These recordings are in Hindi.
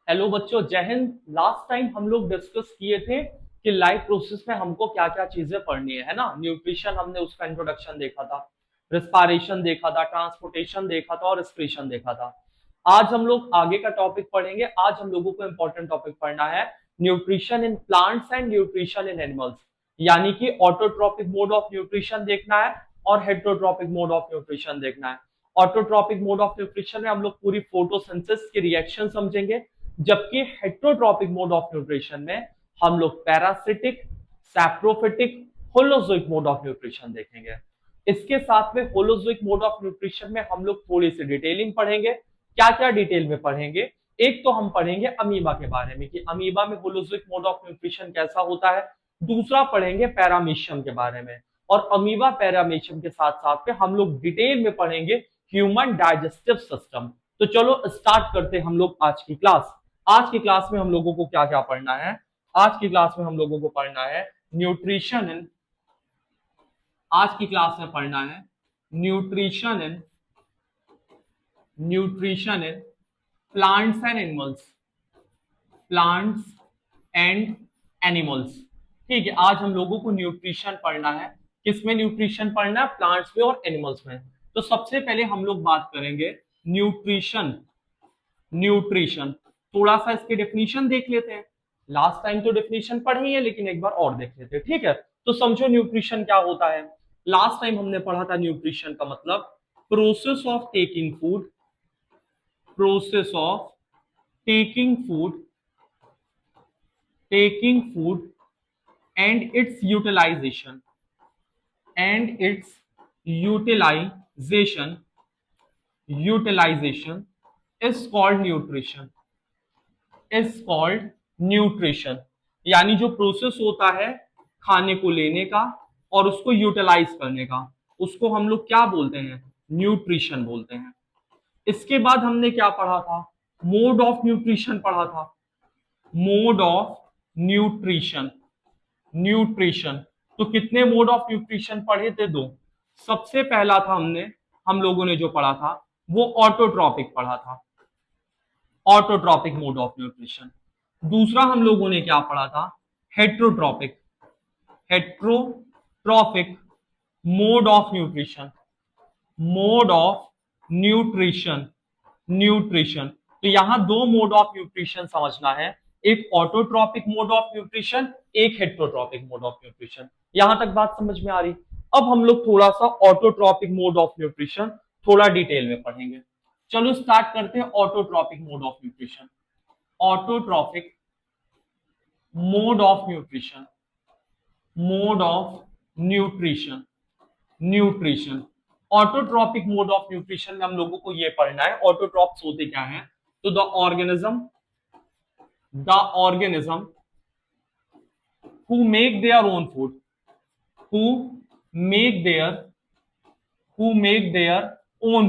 हेलो बच्चों, जय हिंद। लास्ट टाइम हम लोग डिस्कस किए थे कि लाइफ प्रोसेस में हमको क्या क्या चीजें पढ़नी है ना। न्यूट्रिशन हमने उसका इंट्रोडक्शन देखा था, रिस्पायरेशन देखा था, ट्रांसपोर्टेशन देखा था और रेस्पिरेशन देखा था। आज हम लोग आगे का टॉपिक पढ़ेंगे। आज हम लोगों को इंपॉर्टेंट टॉपिक पढ़ना है nutrition in plants and nutrition in animals. यानी कि ऑटोट्रॉपिक मोड ऑफ न्यूट्रिशन देखना है और हेटरोट्रॉपिक मोड ऑफ न्यूट्रिशन देखना है। ऑटोट्रॉपिक मोड ऑफ न्यूट्रिशन में हम लोग पूरी फोटोसिंथेसिस की रिएक्शन समझेंगे, जबकि हेट्रोट्रॉपिक मोड ऑफ न्यूट्रिशन में हम लोग parasitic, saprophytic, holozoic mode of nutrition देखेंगे। इसके साथ में होलोजोइक मोड ऑफ न्यूट्रिशन में हम लोग थोड़ी सी डिटेलिंग पढ़ेंगे। क्या क्या डिटेल में पढ़ेंगे? एक तो हम पढ़ेंगे अमीबा के बारे में कि अमीबा में होलोजोइक मोड ऑफ न्यूट्रिशन कैसा होता है। दूसरा पढ़ेंगे पैरामीशियम के बारे में। और अमीबा पैरामीशियम के साथ साथ में हम लोग डिटेल में पढ़ेंगे ह्यूमन डाइजेस्टिव सिस्टम। तो चलो स्टार्ट करते हैं हम लोग आज की क्लास। आज की क्लास में हम लोगों को क्या क्या पढ़ना है? आज की क्लास में हम लोगों को पढ़ना है न्यूट्रिशन इन आज की क्लास में पढ़ना है nutrition in plants and animals. Plants and animals. ठीक है, आज हम लोगों को न्यूट्रिशन पढ़ना है। किसमें न्यूट्रिशन पढ़ना है? प्लांट्स में और एनिमल्स में। तो सबसे पहले हम लोग बात करेंगे न्यूट्रिशन। न्यूट्रिशन थोड़ा सा इसकी डेफिनेशन देख लेते हैं। लास्ट टाइम तो डेफिनेशन पढ़ी है, लेकिन एक बार और देख लेते हैं। ठीक है, तो समझो न्यूट्रिशन क्या होता है। लास्ट टाइम हमने पढ़ा था न्यूट्रिशन का मतलब process of taking food, process of taking food taking food and its utilisation and its utilisation utilisation is called nutrition is called nutrition. यानी जो प्रोसेस होता है खाने को लेने का और उसको यूटिलाइज करने का, उसको हम लोग क्या बोलते हैं? न्यूट्रिशन बोलते हैं। इसके बाद हमने क्या पढ़ा था? मोड ऑफ न्यूट्रिशन पढ़ा था। मोड ऑफ न्यूट्रिशन न्यूट्रिशन तो कितने मोड ऑफ न्यूट्रिशन पढ़े थे? दो। सबसे पहला था हम लोगों ने जो पढ़ा था वो ऑटोट्रॉपिक पढ़ा था, ऑटोट्रॉपिक मोड ऑफ न्यूट्रिशन। दूसरा हम लोगों ने क्या पढ़ा था? Heterotrophic heterotrophic mode of nutrition mode of nutrition nutrition. तो यहां दो मोड ऑफ न्यूट्रिशन समझना है, एक ऑटोट्रॉपिक मोड ऑफ न्यूट्रिशन, एक हेट्रोट्रॉपिक मोड ऑफ न्यूट्रिशन। यहां तक बात समझ में आ रही? अब हम लोग थोड़ा सा ऑटोट्रॉपिक मोड ऑफ न्यूट्रिशन थोड़ा डिटेल में पढ़ेंगे। चलो स्टार्ट करते हैं autotrophic mode of nutrition. Autotrophic mode of nutrition mode of nutrition nutrition autotrophic mode of nutrition में हम लोगों को यह पढ़ना है ऑटोट्रॉप्स होते क्या हैं। तो the organism who make their own food who make their own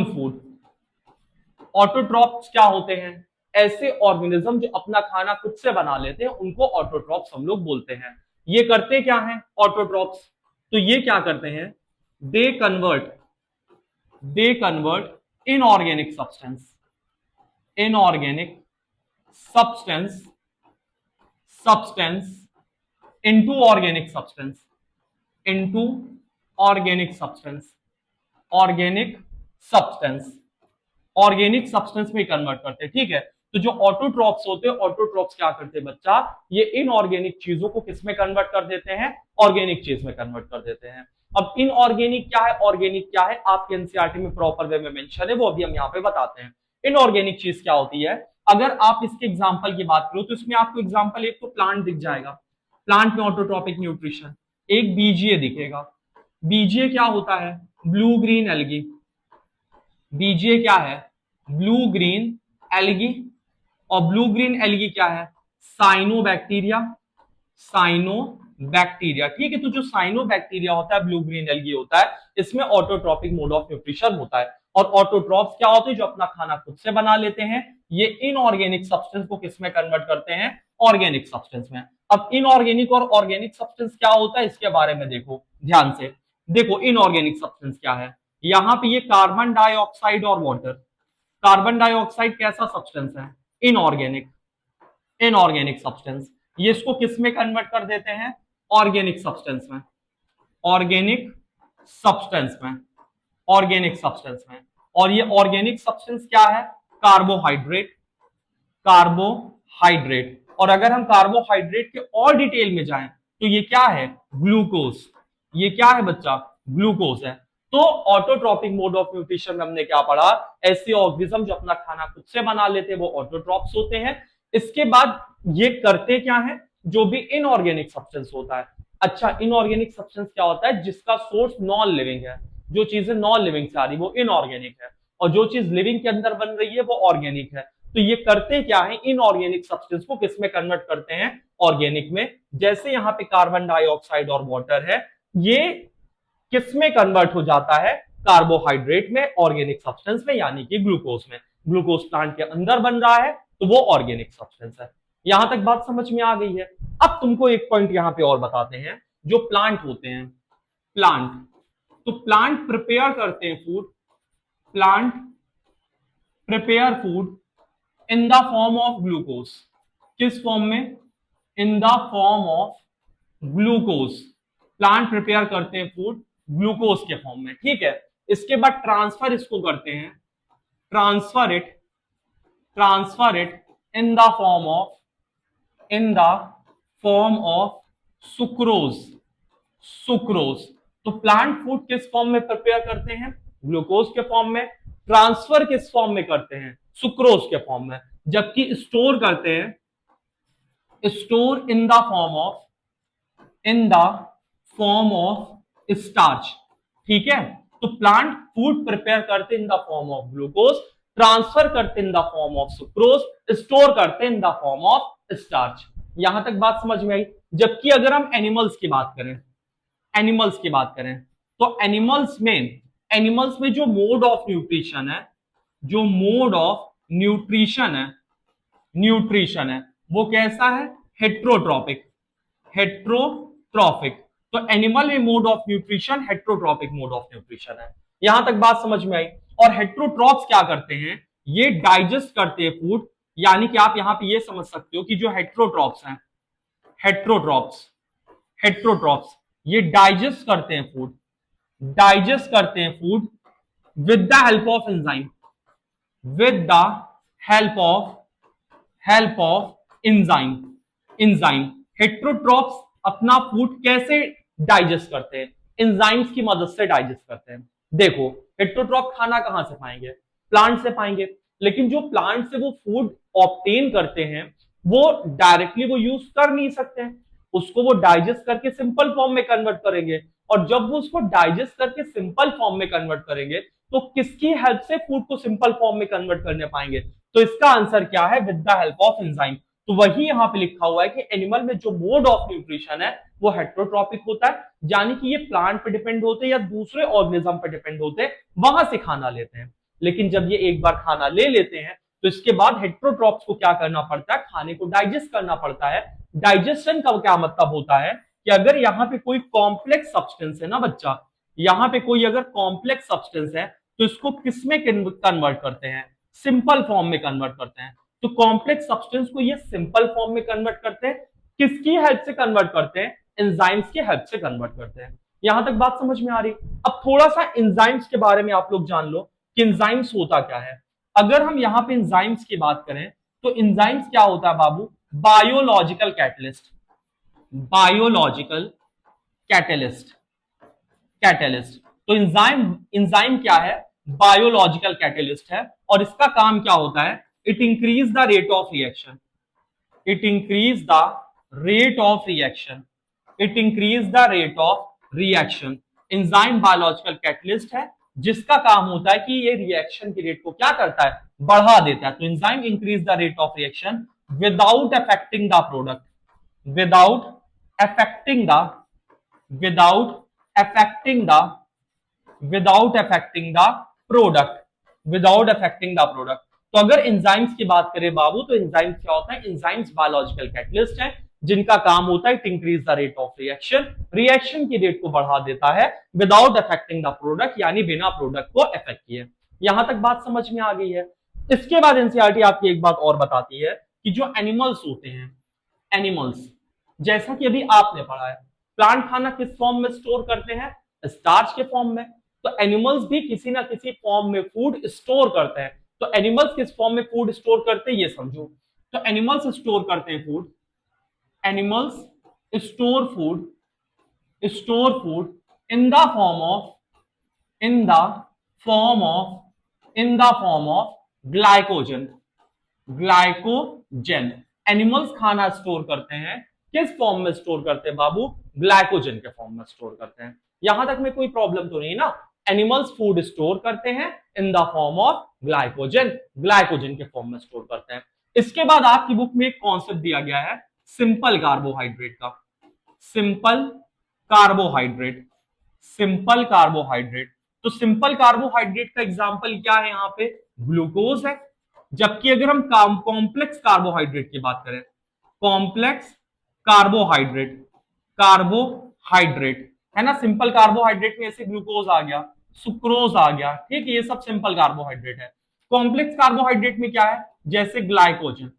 food। Autotrophs क्या होते हैं? ऐसे ऑर्गेनिज्म जो अपना खाना खुद से बना लेते हैं, उनको ऑटोट्रॉप्स हम लोग बोलते हैं। ये करते क्या हैं ऑटोट्रॉप्स? तो ये क्या करते हैं? They convert inorganic substance inorganic substance substance into organic substance into organic substance organic substance organic substance में कन्वर्ट करते हैं। ठीक है, तो जो ऑटोट्रॉप्स होते हैं, ऑटोट्रॉप्स क्या करते हैं बच्चा? ये इनऑर्गेनिक चीजों को किस में कन्वर्ट कर देते हैं? ऑर्गेनिक चीज में कन्वर्ट कर देते हैं। अब इनऑर्गेनिक क्या है, ऑर्गेनिक क्या है, आपके एनसीईआरटी में प्रॉपर वे में मेंशन है, वो अभी हम यहाँ पे बताते हैं। इनऑर्गेनिक चीज क्या होती है? अगर आप इसके एग्जाम्पल की बात करो तो इसमें आपको एग्जाम्पल एक तो प्लांट दिख जाएगा। प्लांट में ऑटोट्रॉपिक न्यूट्रिशन। एक बीजीए दिखेगा। बीजीए क्या होता है? Blue green algae. बीजीए क्या है? Blue green algae. और ब्लू ग्रीन एल्गी क्या है? साइनोबैक्टीरिया। साइनोबैक्टीरिया, ठीक है। तो जो साइनोबैक्टीरिया होता है, ब्लू ग्रीन एल्गी होता है, इसमें ऑटोट्रॉपिक मोड ऑफ न्यूट्रिशन होता है। और ऑटोट्रॉप्स क्या होते हैं? जो अपना खाना खुद से बना लेते हैं। ये इनऑर्गेनिक सब्सटेंस को किस में कन्वर्ट करते हैं? ऑर्गेनिक सब्सटेंस में। अब इनऑर्गेनिक और ऑर्गेनिक सब्सटेंस क्या होता है, इसके बारे में देखो ध्यान से। देखो इनऑर्गेनिक सब्सटेंस क्या है। यहां पे ये कार्बन डाइऑक्साइड और वाटर, कार्बन डाइऑक्साइड कैसा सब्सटेंस है? Inorganic, inorganic substance. ये इसको किस में कन्वर्ट कर देते हैं? ऑर्गेनिक सब्सटेंस में, ऑर्गेनिक सब्सटेंस में, ऑर्गेनिक सब्सटेंस में। और ये ऑर्गेनिक सब्सटेंस क्या है? Carbohydrate, carbohydrate. और अगर हम कार्बोहाइड्रेट के और डिटेल में जाएं तो ये क्या है? ग्लूकोज। ये क्या है बच्चा? ग्लूकोज है। तो ऑटोट्रॉपिक मोड ऑफ न्यूट्रिशन में हमने क्या पढ़ा? ऐसे ऑर्गेनिज्म जो अपना खाना खुद से बना लेते हैं वो ऑटोट्रॉप्स होते हैं। इसके बाद ये करते क्या है? जो भी इनऑर्गेनिक सब्सटेंस होता है। अच्छा, इनऑर्गेनिक सब्सटेंस क्या होता है? जिसका सोर्स नॉन लिविंग है। जो चीजें नॉन लिविंग से आ रही वो इनऑर्गेनिक है, और जो चीज लिविंग के अंदर बन रही है वो ऑर्गेनिक है। तो ये करते क्या है? इनऑर्गेनिक सब्सटेंस को किस में कन्वर्ट करते हैं? ऑर्गेनिक में। जैसे यहाँ पे कार्बन डाइऑक्साइड और वाटर है, ये किस में कन्वर्ट हो जाता है? कार्बोहाइड्रेट में, ऑर्गेनिक सब्सटेंस में, यानी कि ग्लूकोज में। ग्लूकोज प्लांट के अंदर बन रहा है तो वो ऑर्गेनिक सब्सटेंस है। यहां तक बात समझ में आ गई है? अब तुमको एक पॉइंट यहां पे और बताते हैं। जो प्लांट होते हैं, प्लांट, तो प्लांट प्रिपेयर करते हैं food, plant prepare food in the form of glucose. किस फॉर्म में? इन the form of glucose. Plant prepare करते हैं फूड ग्लूकोज के फॉर्म में, ठीक है। इसके बाद ट्रांसफर इसको करते हैं, transfer it in the form of, in the form of sucrose, sucrose. तो प्लांट फूड किस फॉर्म में प्रिपेयर करते हैं? ग्लूकोज के फॉर्म में। ट्रांसफर किस फॉर्म में करते हैं? सुक्रोज के फॉर्म में। जबकि स्टोर करते हैं, store in the form of, in the form of starch, ठीक है। तो प्लांट फूड प्रिपेयर करते in the form of glucose, transfer करते in the form of sucrose, store करते in the form of starch. यहां तक बात समझ में आई? जबकि अगर हम एनिमल्स की बात करें, एनिमल्स की बात करें तो एनिमल्स में जो मोड ऑफ न्यूट्रिशन है, जो मोड ऑफ न्यूट्रिशन है, न्यूट्रिशन है वो कैसा है? Heterotrophic, heterotrophic. तो एनिमल में mode of nutrition heterotrophic mode of nutrition है। यहां तक बात समझ में आई? और हेट्रोट्रॉप्स क्या करते हैं? ये डाइजेस्ट करते हैं फूड। यानी कि आप यहां पे ये समझ सकते हो कि जो हेट्रोट्रॉप्स हैं, हेट्रोट्रॉप्स, हेट्रोट्रॉप्स ये डाइजेस्ट करते हैं फूड, डाइजेस्ट करते हैं food with the help of enzyme, with the help of enzyme, enzyme. Heterotrophs अपना फूड कैसे डाइजेस्ट करते हैं? एंजाइम्स की मदद से डाइजेस्ट करते हैं। देखो, हेट्रोट्रॉप खाना कहां से पाएंगे? प्लांट से पाएंगे। लेकिन जो प्लांट से वो फूड ऑब्टेन करते हैं वो डायरेक्टली वो यूज कर नहीं सकते हैं, उसको वो डाइजेस्ट करके सिंपल फॉर्म में कन्वर्ट करेंगे। और जब वो उसको डाइजेस्ट करके सिंपल फॉर्म में कन्वर्ट करेंगे तो किसकी हेल्प से फूड को सिंपल फॉर्म में कन्वर्ट करने पाएंगे? तो इसका आंसर क्या है? With the help of enzyme. तो वही यहां पे लिखा हुआ है कि एनिमल में जो मोड ऑफ न्यूट्रिशन है वो हेट्रोट्रॉपिक होता है, यानी कि ये प्लांट पे डिपेंड होते हैं या दूसरे ऑर्गेनिज्म पे डिपेंड होते हैं, वहां से खाना लेते हैं। लेकिन जब ये एक बार खाना ले लेते हैं तो इसके बाद हेट्रोट्रॉप्स को क्या करना पड़ता है? खाने को डाइजेस्ट करना पड़ता है। डाइजेशन का क्या मतलब होता है कि अगर यहाँ पे कोई कॉम्प्लेक्स सब्सटेंस है ना बच्चा, यहाँ पे कोई अगर कॉम्प्लेक्स सब्सटेंस है तो इसको किस में कन्वर्ट करते हैं? सिंपल फॉर्म में कन्वर्ट करते हैं। तो कॉम्प्लेक्स सब्सटेंस को ये सिंपल फॉर्म में कन्वर्ट करते हैं। किसकी हेल्प से कन्वर्ट करते हैं? एंजाइम्स की हेल्प से कन्वर्ट करते हैं। यहां तक बात समझ में आ रही? अब थोड़ा सा एंजाइम्स के बारे में आप लोग जान लो कि एंजाइम्स होता क्या है। अगर हम यहाँ पे एंजाइम्स की बात करें तो एंजाइम्स क्या होता है बाबू? Biological catalyst, biological catalyst, catalyst. तो एंजाइम, एंजाइम क्या है? बायोलॉजिकल कैटलिस्ट है। और इसका काम क्या होता है? It increase the rate of reaction, it increase the rate of reaction, it increase the rate of reaction. Enzyme biological catalyst है जिसका काम होता है कि ये रिएक्शन की रेट को क्या करता है? बढ़ा देता है। तो enzyme increase the rate of reaction without affecting the product, without affecting the, without affecting the, without affecting the product, without affecting the product. तो अगर एंजाइम्स की बात करें बाबू तो एंजाइम्स क्या होता है? एंजाइम्स बायोलॉजिकल कैटलिस्ट है जिनका काम होता है to increase the rate of reaction, reaction की रेट को बढ़ा देता है विदाउट अफेक्टिंग द प्रोडक्ट, यानी बिना प्रोडक्ट को अफेक्ट किए। यहां तक बात समझ में आ गई है? इसके बाद एनसीईआरटी आपकी एक बात और बताती है कि जो एनिमल्स होते हैं, एनिमल्स, जैसा कि अभी आपने पढ़ा है, प्लांट खाना किस फॉर्म में स्टोर करते हैं, स्टार्च के फॉर्म में। तो एनिमल्स भी किसी ना किसी फॉर्म में फूड स्टोर करते हैं। तो एनिमल्स किस फॉर्म में फूड स्टोर करते हैं ये समझो। तो एनिमल्स स्टोर करते हैं food, animals store food, store food in the form of, in the form of, in the form of glycogen, glycogen. Animals खाना स्टोर करते हैं किस फॉर्म में स्टोर करते हैं बाबू, ग्लाइकोजन के फॉर्म में स्टोर करते हैं। यहां तक में कोई प्रॉब्लम तो नहीं ना, एनिमल्स फूड स्टोर करते हैं इन the form of glycogen, glycogen के फॉर्म में स्टोर करते हैं। इसके बाद आपकी बुक में एक कॉन्सेप्ट दिया गया है सिंपल कार्बोहाइड्रेट का, सिंपल कार्बोहाइड्रेट, सिंपल कार्बोहाइड्रेट। तो सिंपल कार्बोहाइड्रेट का एग्जांपल क्या है, यहां पे ग्लूकोज है। जबकि अगर हम कॉम्प्लेक्स कार्बोहाइड्रेट की बात करें, कॉम्प्लेक्स कार्बोहाइड्रेट, कार्बोहाइड्रेट है ना, सिंपल कार्बोहाइड्रेट में ऐसे ग्लूकोज आ गया, सुक्रोज आ गया, ठीक है, ये सब सिंपल कार्बोहाइड्रेट है। कॉम्प्लेक्स कार्बोहाइड्रेट में क्या है, जैसे ग्लाइकोजन,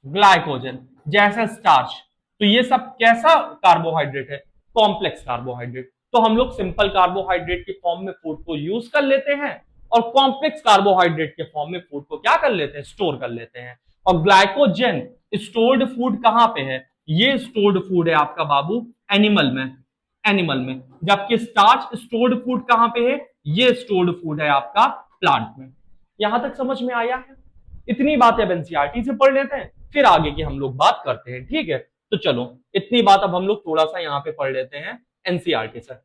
ग्लाइकोजन जैसे स्टार्च। तो ये सब कैसा कार्बोहाइड्रेट है, कॉम्प्लेक्स कार्बोहाइड्रेट। तो हम लोग सिंपल कार्बोहाइड्रेट के फॉर्म में फूड को यूज कर लेते हैं और कॉम्प्लेक्स कार्बोहाइड्रेट के फॉर्म में फूड को क्या कर लेते हैं, स्टोर कर लेते हैं। और ग्लाइकोजन स्टोर्ड फूड कहां पे है, ये स्टोर्ड फूड है आपका बाबू एनिमल में, एनिमल में। जबकि स्टार्च स्टोर्ड फूड कहां पे है, ये स्टोर्ड फूड है आपका प्लांट में। यहां तक समझ में आया है। इतनी बातें अब एनसीईआरटी से पढ़ लेते हैं, फिर आगे की हम लोग बात करते हैं, ठीक है। तो चलो इतनी बात अब हम लोग थोड़ा सा यहाँ पे पढ़ लेते हैं एनसीईआरटी से,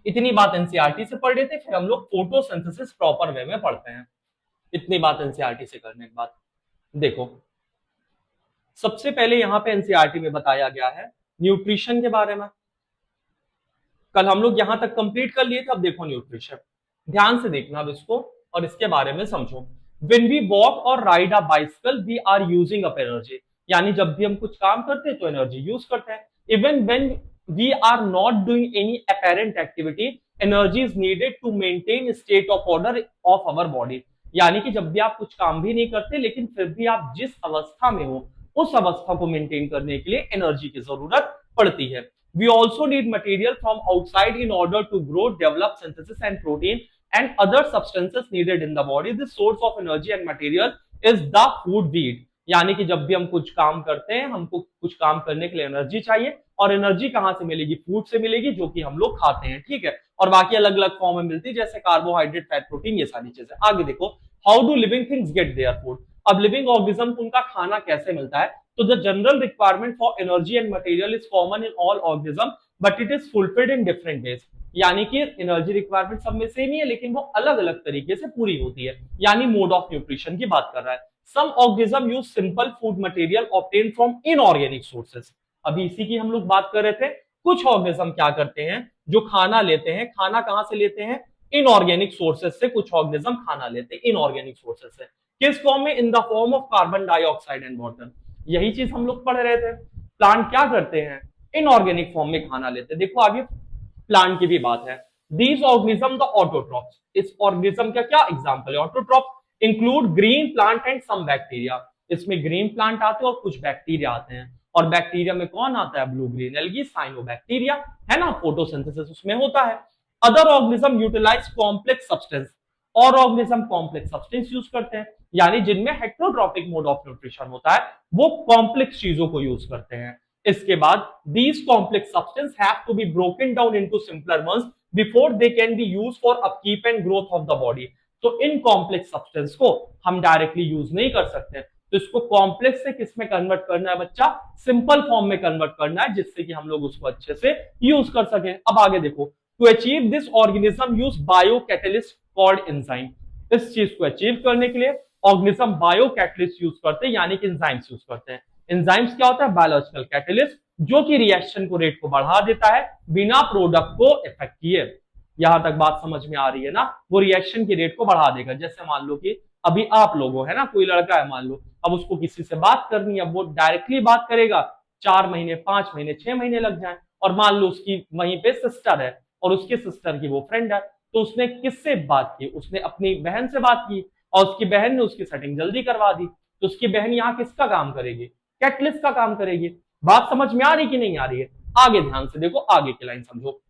इतनी बात एनसीईआरटी से पढ़ लेते हैं, फिर हम लोग फोटोसिंथेसिस प्रॉपर वे में पढ़ते हैं। इतनी बात एनसीईआरटी से करने के बाद देखो, सबसे पहले यहाँ पे एनसीईआरटी में बताया गया है न्यूट्रिशन के बारे में। कल हम लोग यहां तक कंप्लीट कर लिए थे, अब देखो न्यूट्रिशन, ध्यान से देखना अब इसको और इसके बारे में समझो। When we walk or ride a bicycle, we are using up energy. यानी जब भी हम कुछ काम करते हैं तो एनर्जी यूज करते हैं। Even when we are not doing any apparent activity, energy is needed to maintain state of order of our body. यानी कि जब भी आप कुछ काम भी नहीं करते लेकिन फिर भी आप जिस अवस्था में हो उस अवस्था को मेंटेन करने के लिए एनर्जी की जरूरत पड़ती है। We also need material from outside in order to grow, develop, synthesis and protein and other substances needed in the body. This source of energy and material is the food we eat. यानी कि जब भी हम कुछ काम करते हैं हमको कुछ काम करने के लिए एनर्जी चाहिए, और एनर्जी कहां से मिलेगी, फूड से मिलेगी जो कि हम लोग खाते हैं, ठीक है। और बाकी अलग अलग फॉर्म में मिलती है जैसे कार्बोहाइड्रेट, फैट, प्रोटीन, ये सारी चीजें। आगे देखो, how do living things get their food. अब लिविंग ऑर्गेनिज्म को उनका खाना कैसे मिलता है, तो the general requirement for energy and material is common in all organism but it is fulfilled in different ways. यानी कि एनर्जी रिक्वायरमेंट सब में सेम ही है लेकिन वो अलग अलग तरीके से पूरी होती है, यानी मोड ऑफ न्यूट्रिशन की बात कर रहा है। Some organism use simple food material obtain from inorganic sources. अभी इसी की हम लोग बात कर रहे थे। कुछ ऑर्गेनिज्म क्या करते हैं, जो खाना लेते हैं, खाना कहां से लेते हैं, इनऑर्गेनिक सोर्सेज से। कुछ ऑर्गेनिज्म खाना लेते हैं इनऑर्गेनिक सोर्सेज से, किस फॉर्म में, इन the form of carbon dioxide and water. यही चीज हम लोग पढ़ रहे थे। प्लांट क्या करते हैं, इनऑर्गेनिक फॉर्म में खाना लेते हैं। देखो आगे प्लांट की भी बात है। दीज ऑर्गेनिज्म द ऑटोट्रॉप्स, इस ऑर्गेनिज्म का क्या एग्जांपल है, autotroph include green plant and some bacteria. इसमें ग्रीन प्लांट आते हैं और कुछ बैक्टीरिया आते हैं, और बैक्टीरिया में कौन आता है, ब्लू ग्रीन एल्गी, साइनोबैक्टीरिया, है ना, फोटोसिंथेसिस उसमें होता है। Other organism utilise complex substance, और ऑर्गेनिज्म कॉम्प्लेक्स सब्सटेंस यूज करते हैं, यानी जिनमें हेटेरोट्रॉपिक मोड ऑफ न्यूट्रिशन होता है वो कॉम्प्लेक्स चीजों को यूज करते हैं। इसके बाद these complex substances have to be broken down into simpler ones before they can be used for upkeep and growth of the body. तो इन कॉम्प्लेक्स सब्सटेंस को हम डायरेक्टली यूज नहीं कर सकते, तो इसको कॉम्प्लेक्स से किस में कन्वर्ट करना है बच्चा, सिंपल फॉर्म में कन्वर्ट करना है, जिससे कि हम लोग उसको अच्छे से यूज कर सके। अब आगे देखो, to achieve this organism use bio catalyst called enzyme. इस चीज को अचीव करने के लिए ऑर्गेनिज्म बायो कैटलिस्ट यूज करते हैं, यानी कि एंजाइम्स यूज करते हैं। एंजाइम्स क्या होता है, बायोलॉजिकल कैटलिस्ट, जो कि रिएक्शन को रेट को बढ़ा देता है बिना प्रोडक्ट को इफेक्ट किए। यहां तक बात समझ में आ रही है ना, वो रिएक्शन की रेट को बढ़ा देगा। जैसे मान लो कि अभी आप लोग हो, है ना, कोई लड़का है मान लो, अब उसको किसी से बात करनी है, अब वो डायरेक्टली बात करेगा, 4 महीने 5 महीने 6 महीने लग जाए। और मान लो उसकी वहीं पे सिस्टर है और उसके सिस्टर की वो फ्रेंड है, तो उसने किससे बात की, उसने अपनी बहन से बात की। और उसकी बहन ने उसकी सेटिंग जल्दी करवा दी, तो उसकी बहन यहाँ किसका काम करेगी, कैटलिस्ट का काम करेगी। बात समझ में आ रही कि नहीं आ रही है? आगे ध्यान से देखो, आगे की लाइन समझो।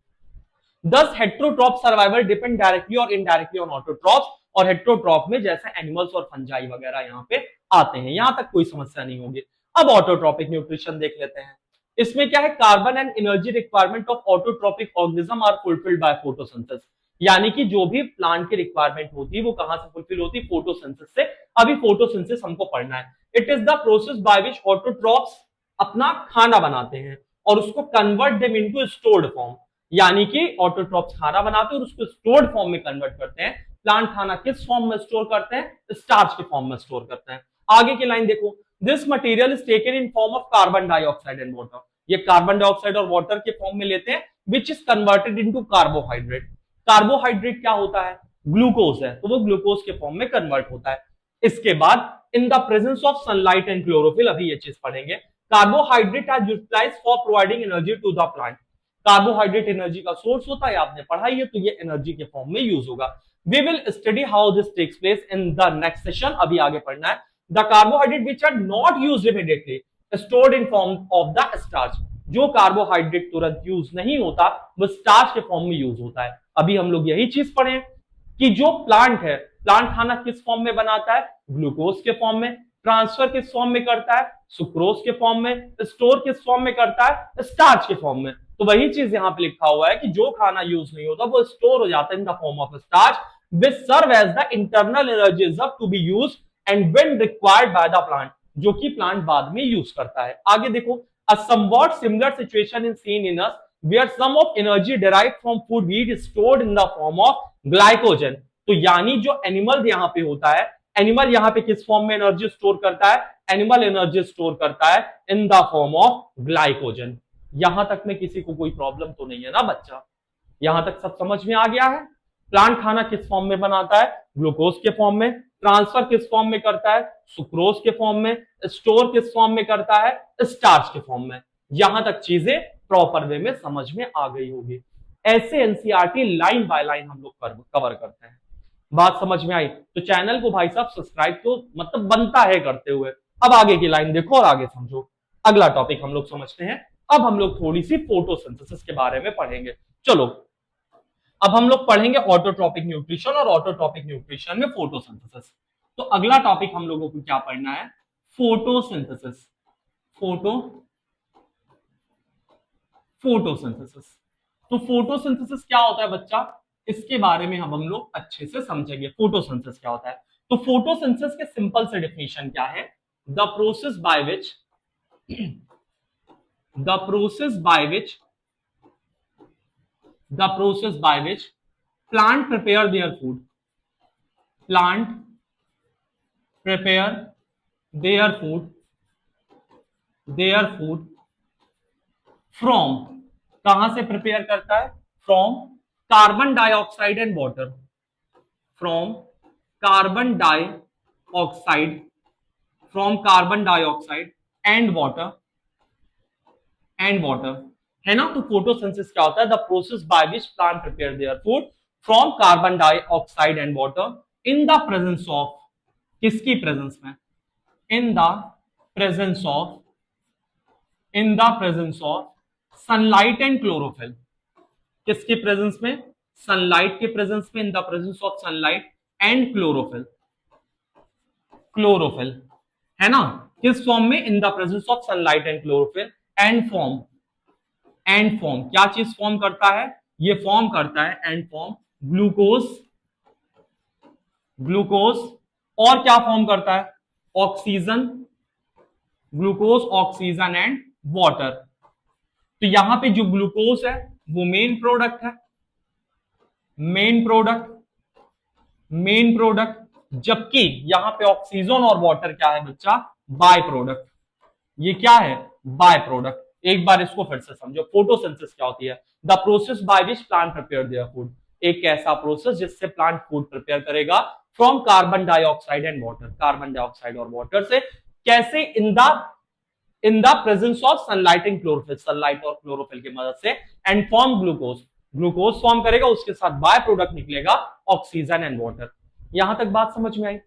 दस हेट्रोट्रॉप सर्वाइवल डिपेंड डायरेक्टली और इनडायरेक्टली ऑन ऑटोट्रॉप, और हेट्रोट्रॉप में जैसे एनिमल्स और फंजाई वगैरह यहाँ पे आते हैं, यहां तक कोई समस्या नहीं होगी। अब ऑटोट्रॉपिक न्यूट्रिशन देख लेते हैं। इसमें क्या है, carbon and energy requirement of autotrophic organism are fulfilled by photosynthesis, यानी कि जो भी प्लांट की रिक्वायरमेंट होती है वो कहां से फुलफिल होती है, फोटोसिंथेसिस से। अभी फोटोसिंथेसिस हमको पढ़ना है। It is the process by which autotrophs अपना खाना बनाते हैं और उसको convert them into stored form, यानी कि ऑटोट्रॉप्स खाना बनाते हैं और उसको स्टोर्ड फॉर्म में कन्वर्ट करते हैं। प्लांट खाना किस फॉर्म में स्टोर करते हैं, स्टार्च के फॉर्म में स्टोर करते हैं। आगे की लाइन देखो, this material is taken in form of carbon dioxide and water, ये कार्बन डाइऑक्साइड और वाटर के फॉर्म में लेते हैं, which is converted into carbohydrate. Carbohydrate क्या होता है, ग्लूकोज है, तो वो ग्लूकोज के फॉर्म में कन्वर्ट होता है। इसके बाद in the presence of sunlight and chlorophyll, अभी ये चीज पढ़ेंगे। Carbohydrate are utilised for providing energy to the plant, carbohydrate energy का सोर्स होता है, आपने पढ़ाई है, तो ये एनर्जी के फॉर्म में यूज होगा। We will study how this takes place in the next session, अभी आगे पढ़ना है। The carbohydrate which are not used immediately stored in form of the starch, जो कार्बोहाइड्रेट तुरंत यूज नहीं होता वो स्टार्च के फॉर्म में यूज होता है। अभी हम लोग यही चीज पढ़े कि जो प्लांट है, प्लांट खाना किस फॉर्म में बनाता है, ग्लूकोज के फॉर्म में, ट्रांसफर किस फॉर्म में करता है, सुक्रोज के फॉर्म में, स्टोर किस फॉर्म में करता है, स्टार्च के फॉर्म में। तो वही चीज यहां पे लिखा हुआ है कि जो खाना यूज नहीं होता वो स्टोर हो जाता है in the form of starch, which serve as the internal energy reserve to be used and when required by the plant, जो कि प्लांट बाद में यूज करता है। आगे देखो, a somewhat similar situation is seen in us where some of energy derived from food wheat is stored in the form of glycogen। तो यानी जो एनिमल यहाँ पे होता है, एनिमल यहाँ पे किस फॉर्म में एनर्जी स्टोर करता है, एनिमल एनर्जी स्टोर करता है in the form of glycogen. यहां तक में किसी को कोई प्रॉब्लम तो नहीं है ना बच्चा, यहां तक सब समझ में आ गया है। प्लांट खाना किस फॉर्म में बनाता है, ग्लूकोज के फॉर्म में, ट्रांसफर किस फॉर्म में करता है, सुक्रोज के फॉर्म में, स्टोर किस फॉर्म में करता है, स्टार्च के फॉर्म में। यहां तक चीजें प्रॉपर वे में समझ में आ गई होगी। ऐसे एनसीईआरटी लाइन बाय लाइन हम लोग कवर करते हैं। बात समझ में आई तो चैनल को भाई साहब सब्सक्राइब तो मतलब बनता है करते हुए। अब आगे की लाइन देखो और आगे समझो। अगला टॉपिक हम लोग समझते हैं। अब हम लोग थोड़ी सी फोटोसिंथेसिस के बारे में पढ़ेंगे। चलो अब हम लोग पढ़ेंगे ऑटोट्रॉपिक न्यूट्रिशन और ऑटोट्रॉपिक न्यूट्रिशन में फोटोसिंथेसिस। तो अगला टॉपिक हम लोगों को क्या पढ़ना है, फोटोसिंथेसिस। फोटोसिंथेसिस तो फोटोसिंथेसिस क्या होता है बच्चा, इसके बारे में हम लोग अच्छे से समझेंगे फोटोसिंथेसिस क्या होता है। तो फोटोसिंथेसिस के सिंपल से डेफिनेशन क्या है, the process by which the process by which plant prepare their food from, कहां से प्रिपेयर करता है, from carbon dioxide and water, from carbon dioxide and water है ना। तो फोटोसिंथेसिस क्या होता है, the process by which plant prepare their food from carbon dioxide and water in the presence of, किसकी प्रेजेंस में, इन the presence of sunlight and chlorophyll, किसके प्रेजेंस में, सनलाइट के प्रेजेंस में, इन the presence of sunlight and chlorophyll है ना, किस फॉर्म में, इन the presence of sunlight and chlorophyll and form क्या चीज फॉर्म करता है, ये फॉर्म करता है एंड फॉर्म ग्लूकोज और क्या फॉर्म करता है, oxygen, glucose, oxygen and water. तो यहां पे जो ग्लूकोज है वो मेन प्रोडक्ट है, मेन प्रोडक्ट, जबकि यहां पे ऑक्सीजन और वाटर क्या है बच्चा, बाय प्रोडक्ट। ये क्या है, बाय प्रोडक्ट। एक बार इसको फिर से समझो, फोटोसिंथेसिस क्या होती है, the process by which plant prepare their food, एक ऐसा प्रोसेस जिससे प्लांट फूड प्रिपेयर करेगा from carbon dioxide and water, carbon dioxide और वाटर से, कैसे, इन the presence of sunlight and chlorophyll, sunlight और क्लोरोफिल की मदद से, एंड फॉर्म ग्लूकोज फॉर्म करेगा, उसके साथ बाय प्रोडक्ट निकलेगा ऑक्सीजन एंड वाटर। यहां तक बात समझ में आई।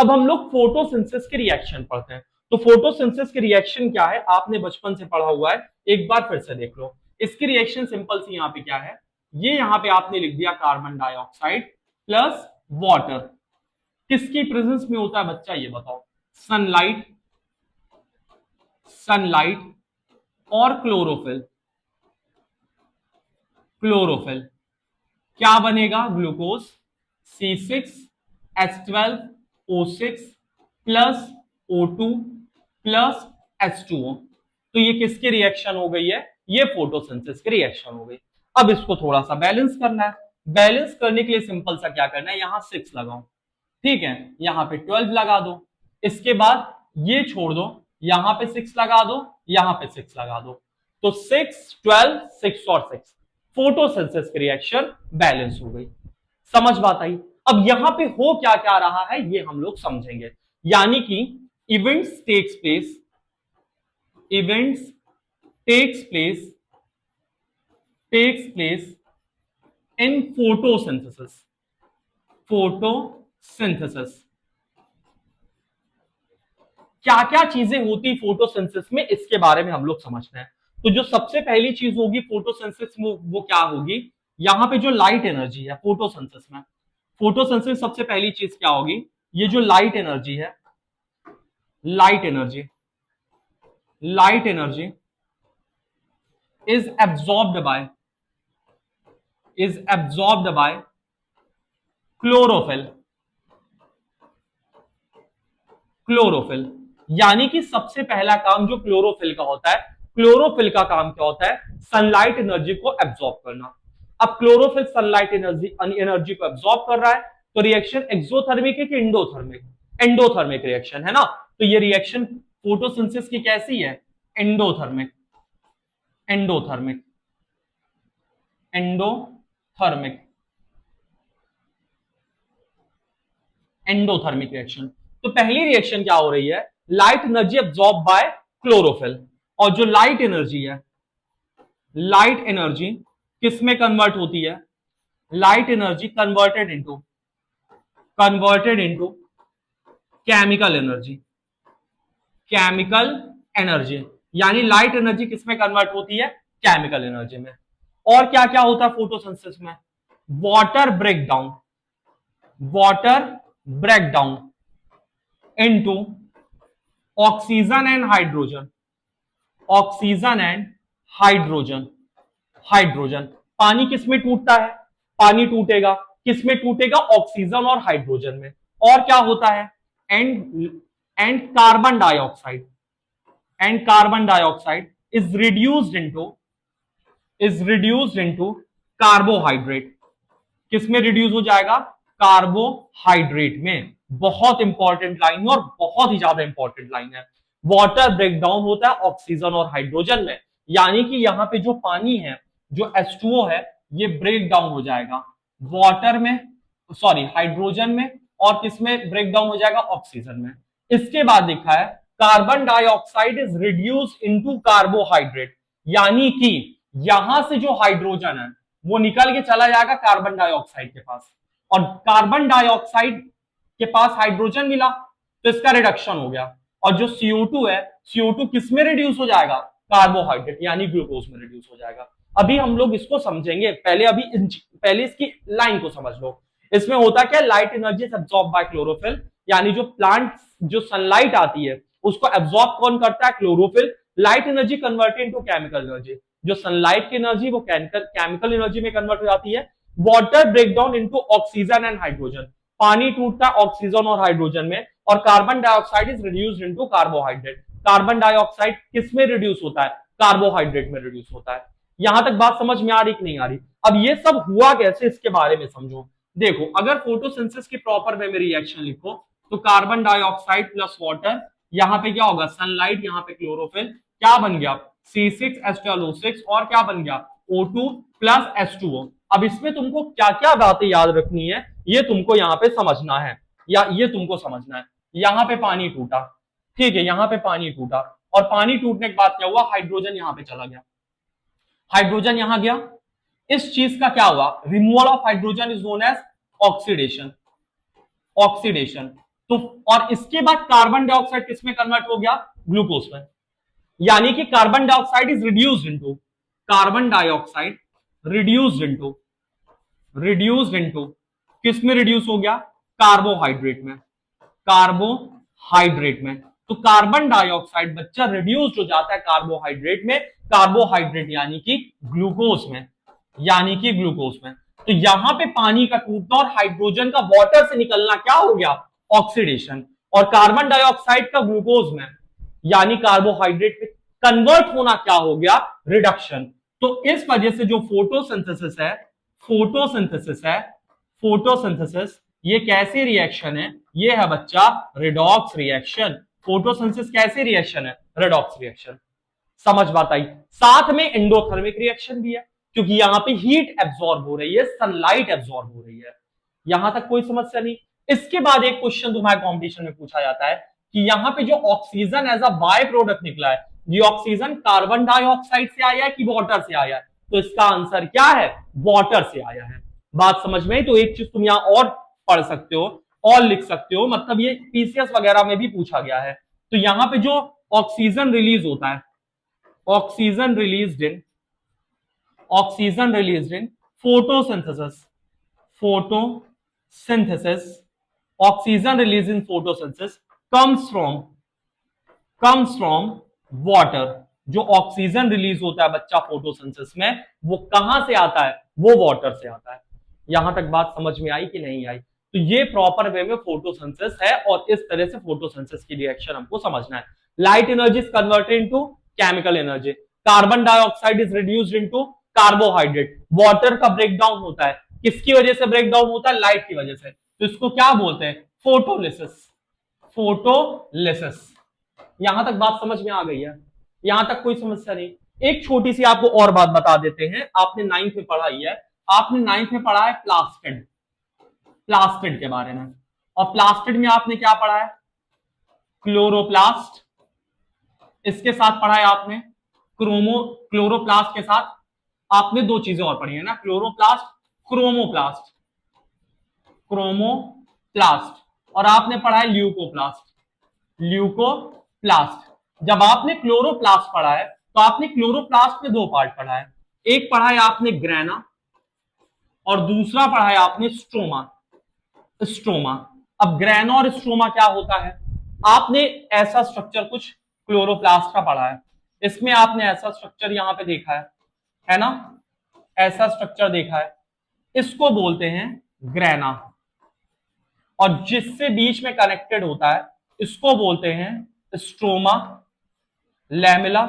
अब हम लोग फोटोसिंथेसिस के रिएक्शन पढ़ते हैं। तो फोटोसिंथेसिस के रिएक्शन क्या है, आपने बचपन से पढ़ा हुआ है, एक बार फिर से देख लो। इसकी रिएक्शन सिंपल सी यहाँ पे क्या है, ये यहाँ पे आपने लिख दिया कार्बन डाइऑक्साइड प्लस वाटर, किसकी प्रेजेंस में होता है बच्चा ये बताओ, सनलाइट, सनलाइट और क्लोरोफिल, क्लोरोफिल क्या बनेगा, glucose C6H12O6 plus O2 plus H2O। तो ये किसकी रिएक्शन हो गई है, ये फोटोसिंथेसिस की रिएक्शन हो गई। अब इसको थोड़ा सा बैलेंस करना है, बैलेंस करने के लिए सिंपल सा क्या करना है, यहां 6 लगाओ, ठीक है, यहां पे 12 लगा दो, इसके बाद ये छोड़ दो, यहां पे 6 लगा दो, यहां पे 6 लगा दो, तो 6 12 6 और 6, फोटोसिंथेसिस की रिएक्शन बैलेंस हो गई। समझ बात आई। अब यहां पे हो क्या क्या रहा है ये हम लोग समझेंगे, यानी कि events takes place, events takes place, takes place in photosynthesis, photosynthesis क्या क्या चीजें होती फोटोसिंथेसिस में, इसके बारे में हम लोग समझते हैं। तो जो सबसे पहली चीज होगी फोटोसिंथेसिस में वो क्या होगी, यहां पे जो लाइट एनर्जी है फोटोसिंथेसिस में, फोटोसिंथेसिस सबसे पहली चीज क्या होगी, ये जो लाइट एनर्जी है, light energy, light energy is absorbed by, is absorbed by chlorophyll, chlorophyll, यानी कि सबसे पहला काम जो क्लोरोफिल का होता है, क्लोरोफिल का काम क्या होता है, सनलाइट एनर्जी को एब्सॉर्ब करना। अब क्लोरोफिल सनलाइट एनर्जी एनर्जी को एब्सॉर्ब कर रहा है, तो रिएक्शन एक्सोथर्मिक है कि एंडोथर्मिक, एंडोथर्मिक रिएक्शन है ना। तो ये रिएक्शन फोटोसिंथेसिस की कैसी है, endothermic, endothermic, endothermic, endothermic reaction. तो पहली रिएक्शन क्या हो रही है, light energy absorb by chlorophyll, और जो लाइट एनर्जी है, लाइट एनर्जी किस में कन्वर्ट होती है, light energy converted into chemical energy, chemical energy, यानी लाइट एनर्जी किस में कन्वर्ट होती है, केमिकल एनर्जी में। और क्या क्या होता है फोटोसिंथेसिस में, water breakdown, water breakdown into oxygen and hydrogen, oxygen and hydrogen, hydrogen, पानी किस में टूटता है, पानी टूटेगा किस में टूटेगा, ऑक्सीजन और हाइड्रोजन में। और क्या होता है, and and carbon dioxide, and carbon dioxide is reduced into, is reduced into carbohydrate, किस में रिड्यूस हो जाएगा, कार्बोहाइड्रेट में। बहुत इंपॉर्टेंट लाइन और बहुत ही ज्यादा इंपॉर्टेंट लाइन है, वाटर ब्रेकडाउन होता है ऑक्सीजन और हाइड्रोजन में, यानी कि यहां पे जो पानी है, जो H2O है, ये ब्रेक डाउन हो जाएगा वाटर में, सॉरी हाइड्रोजन में, और किसमें ब्रेक डाउन हो जाएगा, ऑक्सीजन में। इसके बाद लिखा है carbon dioxide is reduce into carbohydrate, यानी कि यहां से जो हाइड्रोजन है वो निकल के चला जाएगा कार्बन डाइऑक्साइड के पास, और कार्बन डाइऑक्साइड के पास हाइड्रोजन मिला तो इसका रिडक्शन हो गया, और जो CO2 है, CO2 किस में रिड्यूस हो जाएगा, कार्बोहाइड्रेट यानी ग्लूकोज में रिड्यूस हो जाएगा। अभी हम लोग इसको समझेंगे, पहले अभी पहले इसकी लाइन को समझ लो। इसमें होता क्या, light energy absorb by chlorophyll, यानी जो प्लांट, जो सनलाइट आती है उसको एब्सॉर्ब कौन करता है, chlorophyll. Light energy converted into chemical energy, जो सनलाइट की एनर्जी वो केमिकल एनर्जी में कन्वर्ट हो जाती है। Water breakdown into oxygen and hydrogen, पानी टूटता है ऑक्सीजन और हाइड्रोजन में, और carbon dioxide is reduced into carbohydrate, carbon dioxide किस में रिड्यूस होता है, कार्बोहाइड्रेट में रिड्यूस होता है। यहां तक बात समझ में आ रही कि नहीं आ रही। अब ये सब हुआ कैसे इसके बारे में समझो। देखो, अगर फोटोसिंथेसिस की प्रॉपर वे में रिएक्शन लिखो तो कार्बन डाइऑक्साइड प्लस वाटर, यहां पे क्या होगा, सनलाइट, यहां पे क्लोरोफिल, क्या बन गया, C6H12O6, और क्या बन गया, O2 प्लस H2O। अब इसमें तुमको क्या क्या बातें याद रखनी है ये तुमको यहां पे समझना है, या ये तुमको समझना है। यहां पे पानी टूटा, ठीक है, यहां पे पानी टूटा, और पानी टूटने के बाद क्या हुआ, हाइड्रोजन यहां पे चला गया, हाइड्रोजन यहां गया, इस चीज का क्या हुआ, removal of hydrogen is known as oxidation, oxidation. तो और इसके बाद कार्बन डाइऑक्साइड किसमें कन्वर्ट हो गया? ग्लूकोज में। यानी कि carbon dioxide is reduced into, carbon dioxide reduced into किस में रिड्यूस हो गया? कार्बोहाइड्रेट में, कार्बोहाइड्रेट में। तो कार्बन डाइऑक्साइड बच्चा रिड्यूस्ड हो जाता है कार्बोहाइड्रेट में, कार्बोहाइड्रेट यानी कि ग्लूकोज में, यानी कि ग्लूकोज में। तो यहां पे पानी का टूटना और हाइड्रोजन का वाटर से निकलना क्या हो गया? ऑक्सीडेशन। और कार्बन डाइऑक्साइड का ग्लूकोज में यानी कार्बोहाइड्रेट में कन्वर्ट होना क्या हो गया? रिडक्शन। तो इस वजह से जो फोटोसिंथेसिस है, फोटोसिंथेसिस ये कैसे रिएक्शन है? ये है बच्चा रिडॉक्स रिएक्शन। फोटोसिंथेसिस कैसे रिएक्शन है? Redox reaction. समझ बात आई? साथ में एंडोथर्मिक रिएक्शन भी है, क्योंकि यहां पे हीट एब्जॉर्ब हो रही है, सनलाइट एब्जॉर्ब हो रही है। यहां तक कोई समस्या नहीं। इसके बाद एक क्वेश्चन तुम्हारे कॉम्पिटिशन में पूछा जाता है कि यहां पे जो oxygen as a by product निकला है, ये ऑक्सीजन कार्बन डाइऑक्साइड से आया है कि वाटर से आया है? तो इसका आंसर क्या है? वाटर से आया है। बात समझ में आई? तो एक चीज तुम यहां और पढ़ सकते हो और लिख सकते हो, मतलब ये पीसीएस वगैरह में भी पूछा गया है। तो यहां पे जो ऑक्सीजन रिलीज होता है, oxygen released in photosynthesis, oxygen release in photosynthesis comes from water. जो ऑक्सीजन रिलीज होता है बच्चा फोटोसिंथेसिस में, वो कहां से आता है? वो वाटर से आता है। यहां तक बात समझ में आई कि नहीं आई? तो ये प्रॉपर वे में फोटोसिंथेसिस है, और इस तरह से फोटोसिंथेसिस की रिएक्शन हमको समझना है। Light energy is converted into chemical energy, carbon dioxide is reduced into carbohydrate, water का ब्रेकडाउन होता है, किसकी वजह से ब्रेकडाउन होता है? लाइट की वजह से। तो इसको क्या बोलते हैं? Photolysis, photolysis. यहां तक बात समझ में आ गई है? यहां तक कोई समस्या नहीं। एक छोटी सी आपको और बात बता देते हैं, आपने 9th में पढ़ा ही है, आपने 9th में पढ़ा है प्लास्टिड, प्लास्टिड के बारे में। और प्लास्टिड में आपने क्या पढ़ा है? क्लोरोप्लास्ट। इसके साथ पढ़ा है आपने क्लोरोप्लास्ट के साथ आपने दो चीजें और पढ़ी है ना, क्लोरोप्लास्ट, क्रोमोप्लास्ट, क्रोमोप्लास्ट। और आपने पढ़ा है ल्यूकोप्लास्ट, ल्यूकोप्लास्ट। जब आपने क्लोरोप्लास्ट पढ़ा है तो आपने क्लोरोप्लास्ट में दो पार्ट पढ़ा है, एक पढ़ा है आपने ग्रेना और दूसरा पढ़ा है आपने स्ट्रोमा, स्ट्रोमा। अब ग्रेना और स्ट्रोमा क्या होता है? आपने ऐसा स्ट्रक्चर कुछ क्लोरोप्लास्ट का पढ़ा है, इसमें आपने ऐसा स्ट्रक्चर यहां पे देखा है ना, ऐसा स्ट्रक्चर देखा है, इसको बोलते हैं ग्रेना। और जिससे बीच में कनेक्टेड होता है इसको बोलते हैं स्ट्रोमा, लैमेला।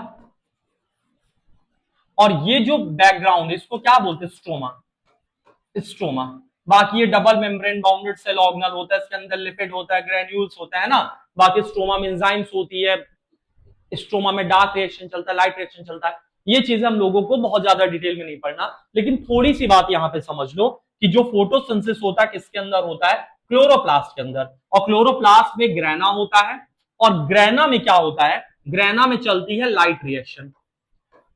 और ये जो बैकग्राउंड इसको क्या बोलते हैं? Stroma, stroma. बाकी ये double membrane bounded cell organelle होता है, इसके अंदर लिपिड होता है, ग्रेन्यूल्स होता है ना। बाकी स्ट्रोमा में एंजाइम्स होती है, स्ट्रोमा में डार्क रिएक्शन चलता है, लाइट रिएक्शन चलता है। ये चीजें हम लोगों को बहुत ज्यादा डिटेल में नहीं पढ़ना, लेकिन थोड़ी सी बात यहां पे समझ लो कि जो फोटोसिंथेसिस होता है किसके अंदर होता है? क्लोरोप्लास्ट के अंदर। और क्लोरोप्लास्ट में ग्रेना होता है, और ग्रेना में क्या होता है? ग्रेना में चलती है लाइट रिएक्शन।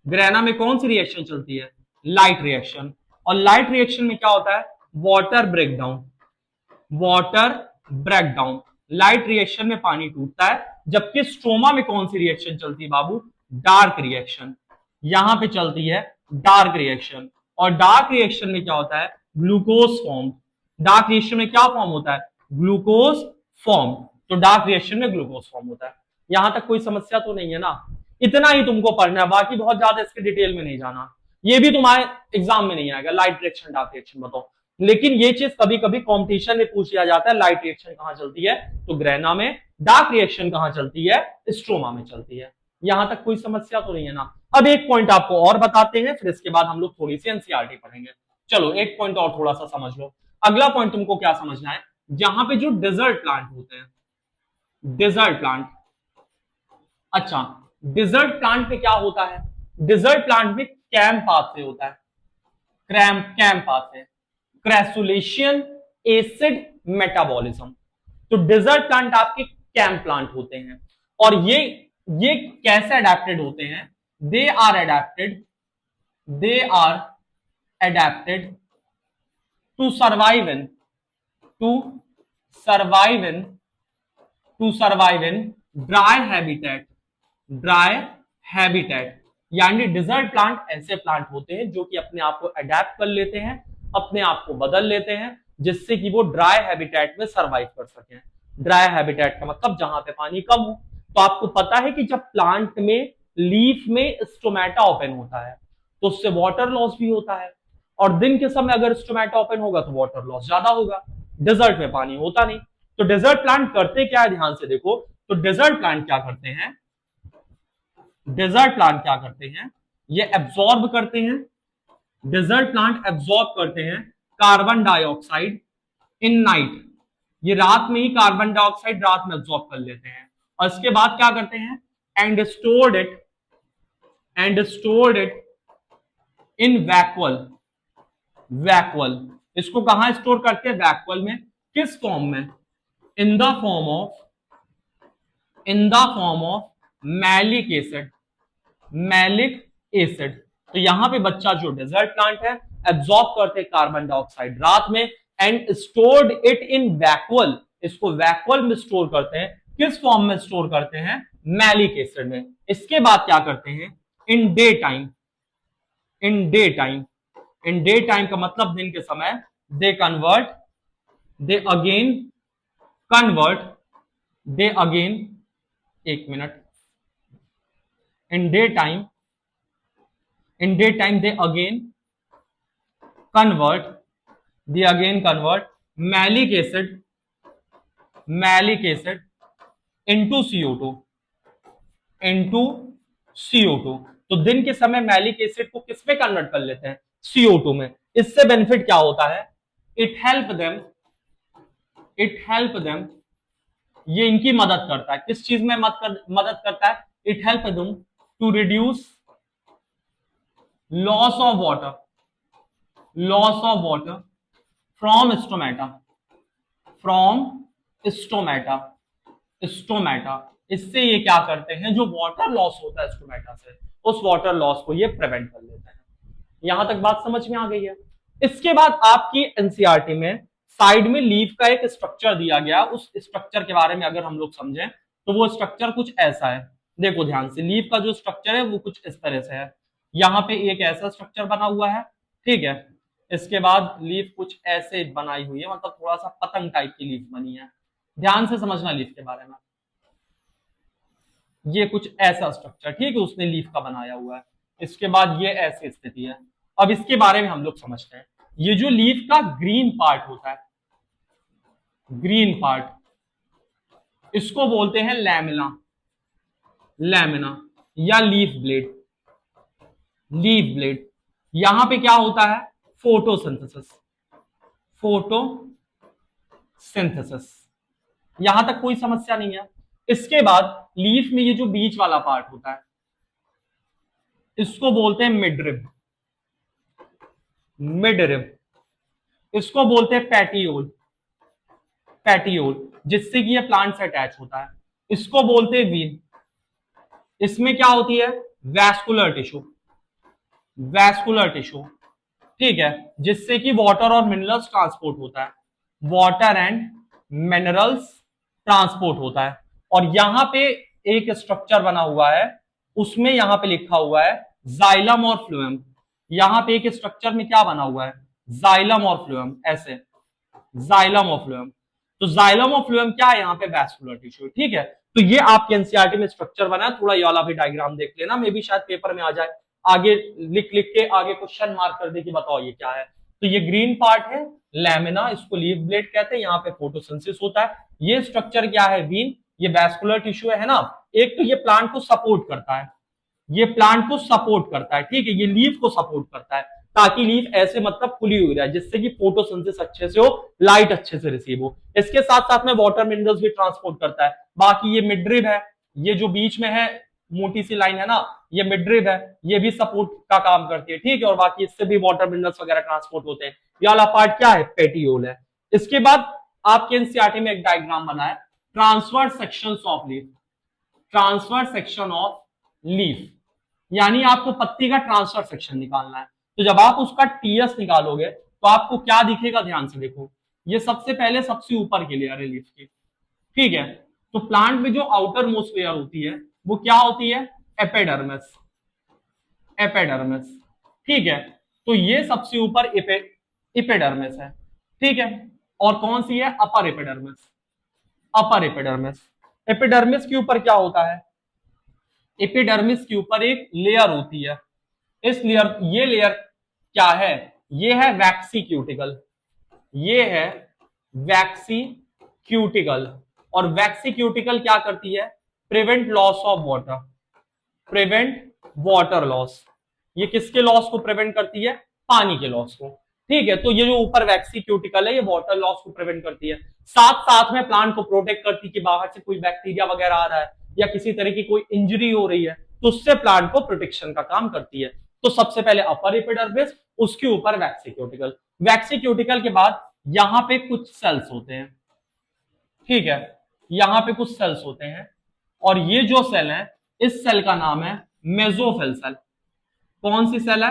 ग्रेना में कौन सी रिएक्शन चलती है? Light reaction. और लाइट रिएक्शन में क्या होता है? Water breakdown, water breakdown. Light reaction में पानी टूटता है, जबकि स्ट्रोमा में कौन सी रिएक्शन चलती है बाबू? Dark reaction. यहां पे चलती है डार्क रिएक्शन। और डार्क रिएक्शन में क्या होता है? Glucose form. डार्क रिएक्शन में क्या फॉर्म होता है? Glucose form. तो डार्क रिएक्शन में ग्लूकोज फॉर्म होता है। यहां तक कोई समस्या तो नहीं है ना? इतना ही तुमको पढ़ना है, बाकी बहुत ज्यादा इसके डिटेल में नहीं जाना। ये भी तुम्हारे एग्जाम में नहीं आएगा, लाइट रिएक्शन डार्क रिएक्शन बताओ। लेकिन ये चीज कभी कभी कॉम्पिटिशन में पूछ लिया जाता है, लाइट रिएक्शन कहां चलती है? तो ग्रेना में। डार्क रिएक्शन कहां चलती है? स्ट्रोमा में चलती है। यहां तक कोई समस्या तो नहीं है ना? अब एक पॉइंट आपको और बताते हैं, फिर इसके बाद हम लोग थोड़ी सी एनसीईआरटी पढ़ेंगे। चलो एक पॉइंट और थोड़ा सा समझ लो। अगला पॉइंट तुमको क्या समझना है? जहां पे जो डेजर्ट प्लांट होते हैं, डेजर्ट प्लांट। अच्छा, डेजर्ट प्लांट में क्या होता है? डेजर्ट प्लांट में कैम पाथवे होता है, CAM pathway, crassulacean acid metabolism. तो डेजर्ट प्लांट आपके कैम प्लांट होते हैं। और ये कैसे अडेप्टेड होते हैं? They are adapted, they are adapted to survive in to survive in dry habitat, dry habitat. यानी डिजर्ट प्लांट ऐसे प्लांट होते हैं जो कि अपने आप को अडेप्ट कर लेते हैं, अपने आप को बदल लेते हैं, जिससे कि वो ड्राई हैबिटेट में सर्वाइव कर सकें। ड्राई हैबिटेट का मतलब जहां पे पानी कम हो। तो आपको पता है कि जब प्लांट में लीफ में स्टोमेटा ओपन होता है तो उससे वाटर लॉस भी होता है, और दिन के समय अगर स्टोमेटा ओपन होगा तो वाटर लॉस ज्यादा होगा। डेजर्ट में पानी होता नहीं। तो डेजर्ट प्लांट करते क्या है, ध्यान से देखो। तो डेजर्ट प्लांट क्या करते हैं, डेजर्ट प्लांट क्या करते हैं, ये एब्जॉर्ब करते हैं। डेजर्ट प्लांट एब्जॉर्ब करते हैं कार्बन डाइऑक्साइड इन नाइट। ये रात में ही कार्बन डाइऑक्साइड रात में एब्जॉर्ब कर लेते हैं, और इसके बाद क्या करते हैं, and stored it, and stored it in vacuole, vacuole. इसको कहां स्टोर करते हैं, वैक्यूअल में। किस फॉर्म में, इन the form of, in the form of malic acid, malic acid. तो यहां पे बच्चा जो डेजर्ट प्लांट है एब्जॉर्ब करते कार्बन डाइऑक्साइड रात में, एंड स्टोर्ड इट इन वैक्यूअल, इसको वैक्यूअल में स्टोर करते हैं। किस फॉर्म में स्टोर करते हैं, मैलिक एसिड में। इसके बाद क्या करते हैं, in day time, in day time, in day time का मतलब दिन के समय, they convert, they again convert, they again, एक मिनट, in day time, in daytime they again convert, they again convert malic acid, malic acid into CO2, into CO2। तो दिन के समय मैलिक एसिड को किस में कन्वर्ट कर लेते हैं, CO2 में। इससे बेनिफिट क्या होता है, it help them, it help them, ये इनकी मदद करता है। किस चीज में मदद करता है, it help them to reduce loss of water, loss of water from stomata, from stomata, stomata। इससे ये क्या करते हैं, जो वाटर लॉस होता है स्टोमेटा से, उस वाटर लॉस को ये प्रिवेंट कर लेते हैं। यहां तक बात समझ में आ गई है। इसके बाद आपकी एनसीईआरटी में साइड में लीफ का एक स्ट्रक्चर दिया गया। उस स्ट्रक्चर के बारे में अगर हम लोग समझें तो वो स्ट्रक्चर कुछ ऐसा है। देखो ध्यान से, लीफ का जो स्ट्रक्चर है वो कुछ इस तरह से है। यहाँ पे एक ऐसा स्ट्रक्चर बना हुआ है, ठीक है। इसके बाद लीफ कुछ ऐसे बनाई हुई है, मतलब थोड़ा सा पतंग टाइप की लीफ बनी है। ध्यान से समझना लीफ के बारे में, ये कुछ ऐसा स्ट्रक्चर, ठीक है, उसने लीफ का बनाया हुआ है। इसके बाद ये ऐसी स्थिति है। अब इसके बारे में हम लोग समझते हैं। ये जो लीफ का ग्रीन पार्ट होता है, ग्रीन पार्ट, इसको बोलते हैं लैमिना, लैमिना या लीफ ब्लेड, लीफ ब्लेड। यहां पे क्या होता है, फोटोसिंथेसिस, फोटोसिंथेसिस। यहां तक कोई समस्या नहीं है। इसके बाद लीफ में ये जो बीच वाला पार्ट होता है इसको बोलते हैं मिडरिब, मिडरिब। इसको बोलते हैं पैटियोल, पैटियोल, जिससे कि ये प्लांट से अटैच होता है। इसको बोलते हैं वीन। इसमें क्या होती है, वैस्कुलर टिश्यू, वैस्कुलर टिश्यू, ठीक है, जिससे कि वाटर और मिनरल्स ट्रांसपोर्ट होता है, वाटर एंड मिनरल्स ट्रांसपोर्ट होता है। और यहां पे एक स्ट्रक्चर बना हुआ है, उसमें यहां पे लिखा हुआ है जाइलम और फ्लोएम। यहां पे एक स्ट्रक्चर में क्या बना हुआ है, जाइलम और फ्लोएम, ऐसे जाइलम और फ्लोएम। तो जाइलम और फ्लोएम क्या है, यहाँ पे वैस्कुलर टिश्यू, ठीक है। तो ये आपके एनसीईआरटी में स्ट्रक्चर बना है। थोड़ा ये वाला भी डायग्राम देख लेना, मे भी शायद पेपर में आ जाए। आगे लिख लिख के आगे क्वेश्चन मार्क कर दे कि बताओ ये क्या है। तो ये ग्रीन पार्ट है लैमिना, इसको लीफ ब्लेड कहते हैं। यहाँ पे फोटोसिंथेसिस होता है। ये स्ट्रक्चर क्या है, वीन, ये वैस्कुलर टिश्यू है ना। एक तो ये प्लांट को सपोर्ट करता है, ये प्लांट को सपोर्ट करता है, ठीक है, ये लीफ को सपोर्ट करता है, ताकि लीफ ऐसे मतलब खुली हुई रहे, जिससे कि फोटोसिंथेसिस अच्छे से हो, लाइट अच्छे से रिसीव हो। इसके साथ साथ में वाटर मिनरल्स भी ट्रांसपोर्ट करता है। बाकी ये मिडरिब है, ये जो बीच में है मोटी सी लाइन है ना, ये मिडरिब है, ये भी सपोर्ट का काम करती है, ठीक है। और बाकी इससे भी वाटर मिनरल्स वगैरह ट्रांसपोर्ट होते हैं। ये वाला पार्ट क्या है, पेटियोल है। इसके बाद आपके एनसीईआरटी में एक डायग्राम बना है, transverse sections of leaf, transverse section of leaf, यानी आपको पत्ती का ट्रांसफर सेक्शन निकालना है। तो जब आप उसका टीएस निकालोगे तो आपको क्या दिखेगा, ध्यान से देखो। ये सबसे पहले सबसे ऊपर की लेयर है लीफ की, ठीक है। तो प्लांट में जो आउटर मोस्ट लेयर होती है वो क्या होती है? एपिडर्मिस। एपिडर्मिस, ठीक है। तो ये सबसे ऊपर एपिडर्मिस है, ठीक है। और कौन सी है? Upper epidermis. Upper epidermis. Epidermis के ऊपर क्या होता है? एपिडर्मिस के ऊपर एक लेयर होती है। इस लेयर, ये लेयर क्या है? ये है वैक्सी क्यूटिकल। ये है वैक्सी क्यूटिकल। और वैक्सी क्यूटिकल क्या करती है? Prevent loss of water. Prevent water loss. ये किसके लॉस को प्रिवेंट करती है? पानी के लॉस को, ठीक है। तो ये जो ऊपर वैक्सी क्यूटिकल है ये वाटर लॉस को प्रिवेंट करती है, साथ साथ में प्लांट को प्रोटेक्ट करती है कि बाहर से कोई बैक्टीरिया वगैरह आ रहा है या किसी तरह की कोई इंजरी हो रही है तो उससे प्लांट को प्रोटेक्शन का काम करती है। तो सबसे पहले अपर एपिडर्मिस, उसके ऊपर वैक्सी क्यूटिकल। वैक्सी क्यूटिकल के बाद यहां पे कुछ सेल्स होते हैं, ठीक है। यहां पे कुछ सेल्स होते हैं और ये जो सेल है, इस सेल का नाम है मेसोफिल सेल। कौन सी सेल है?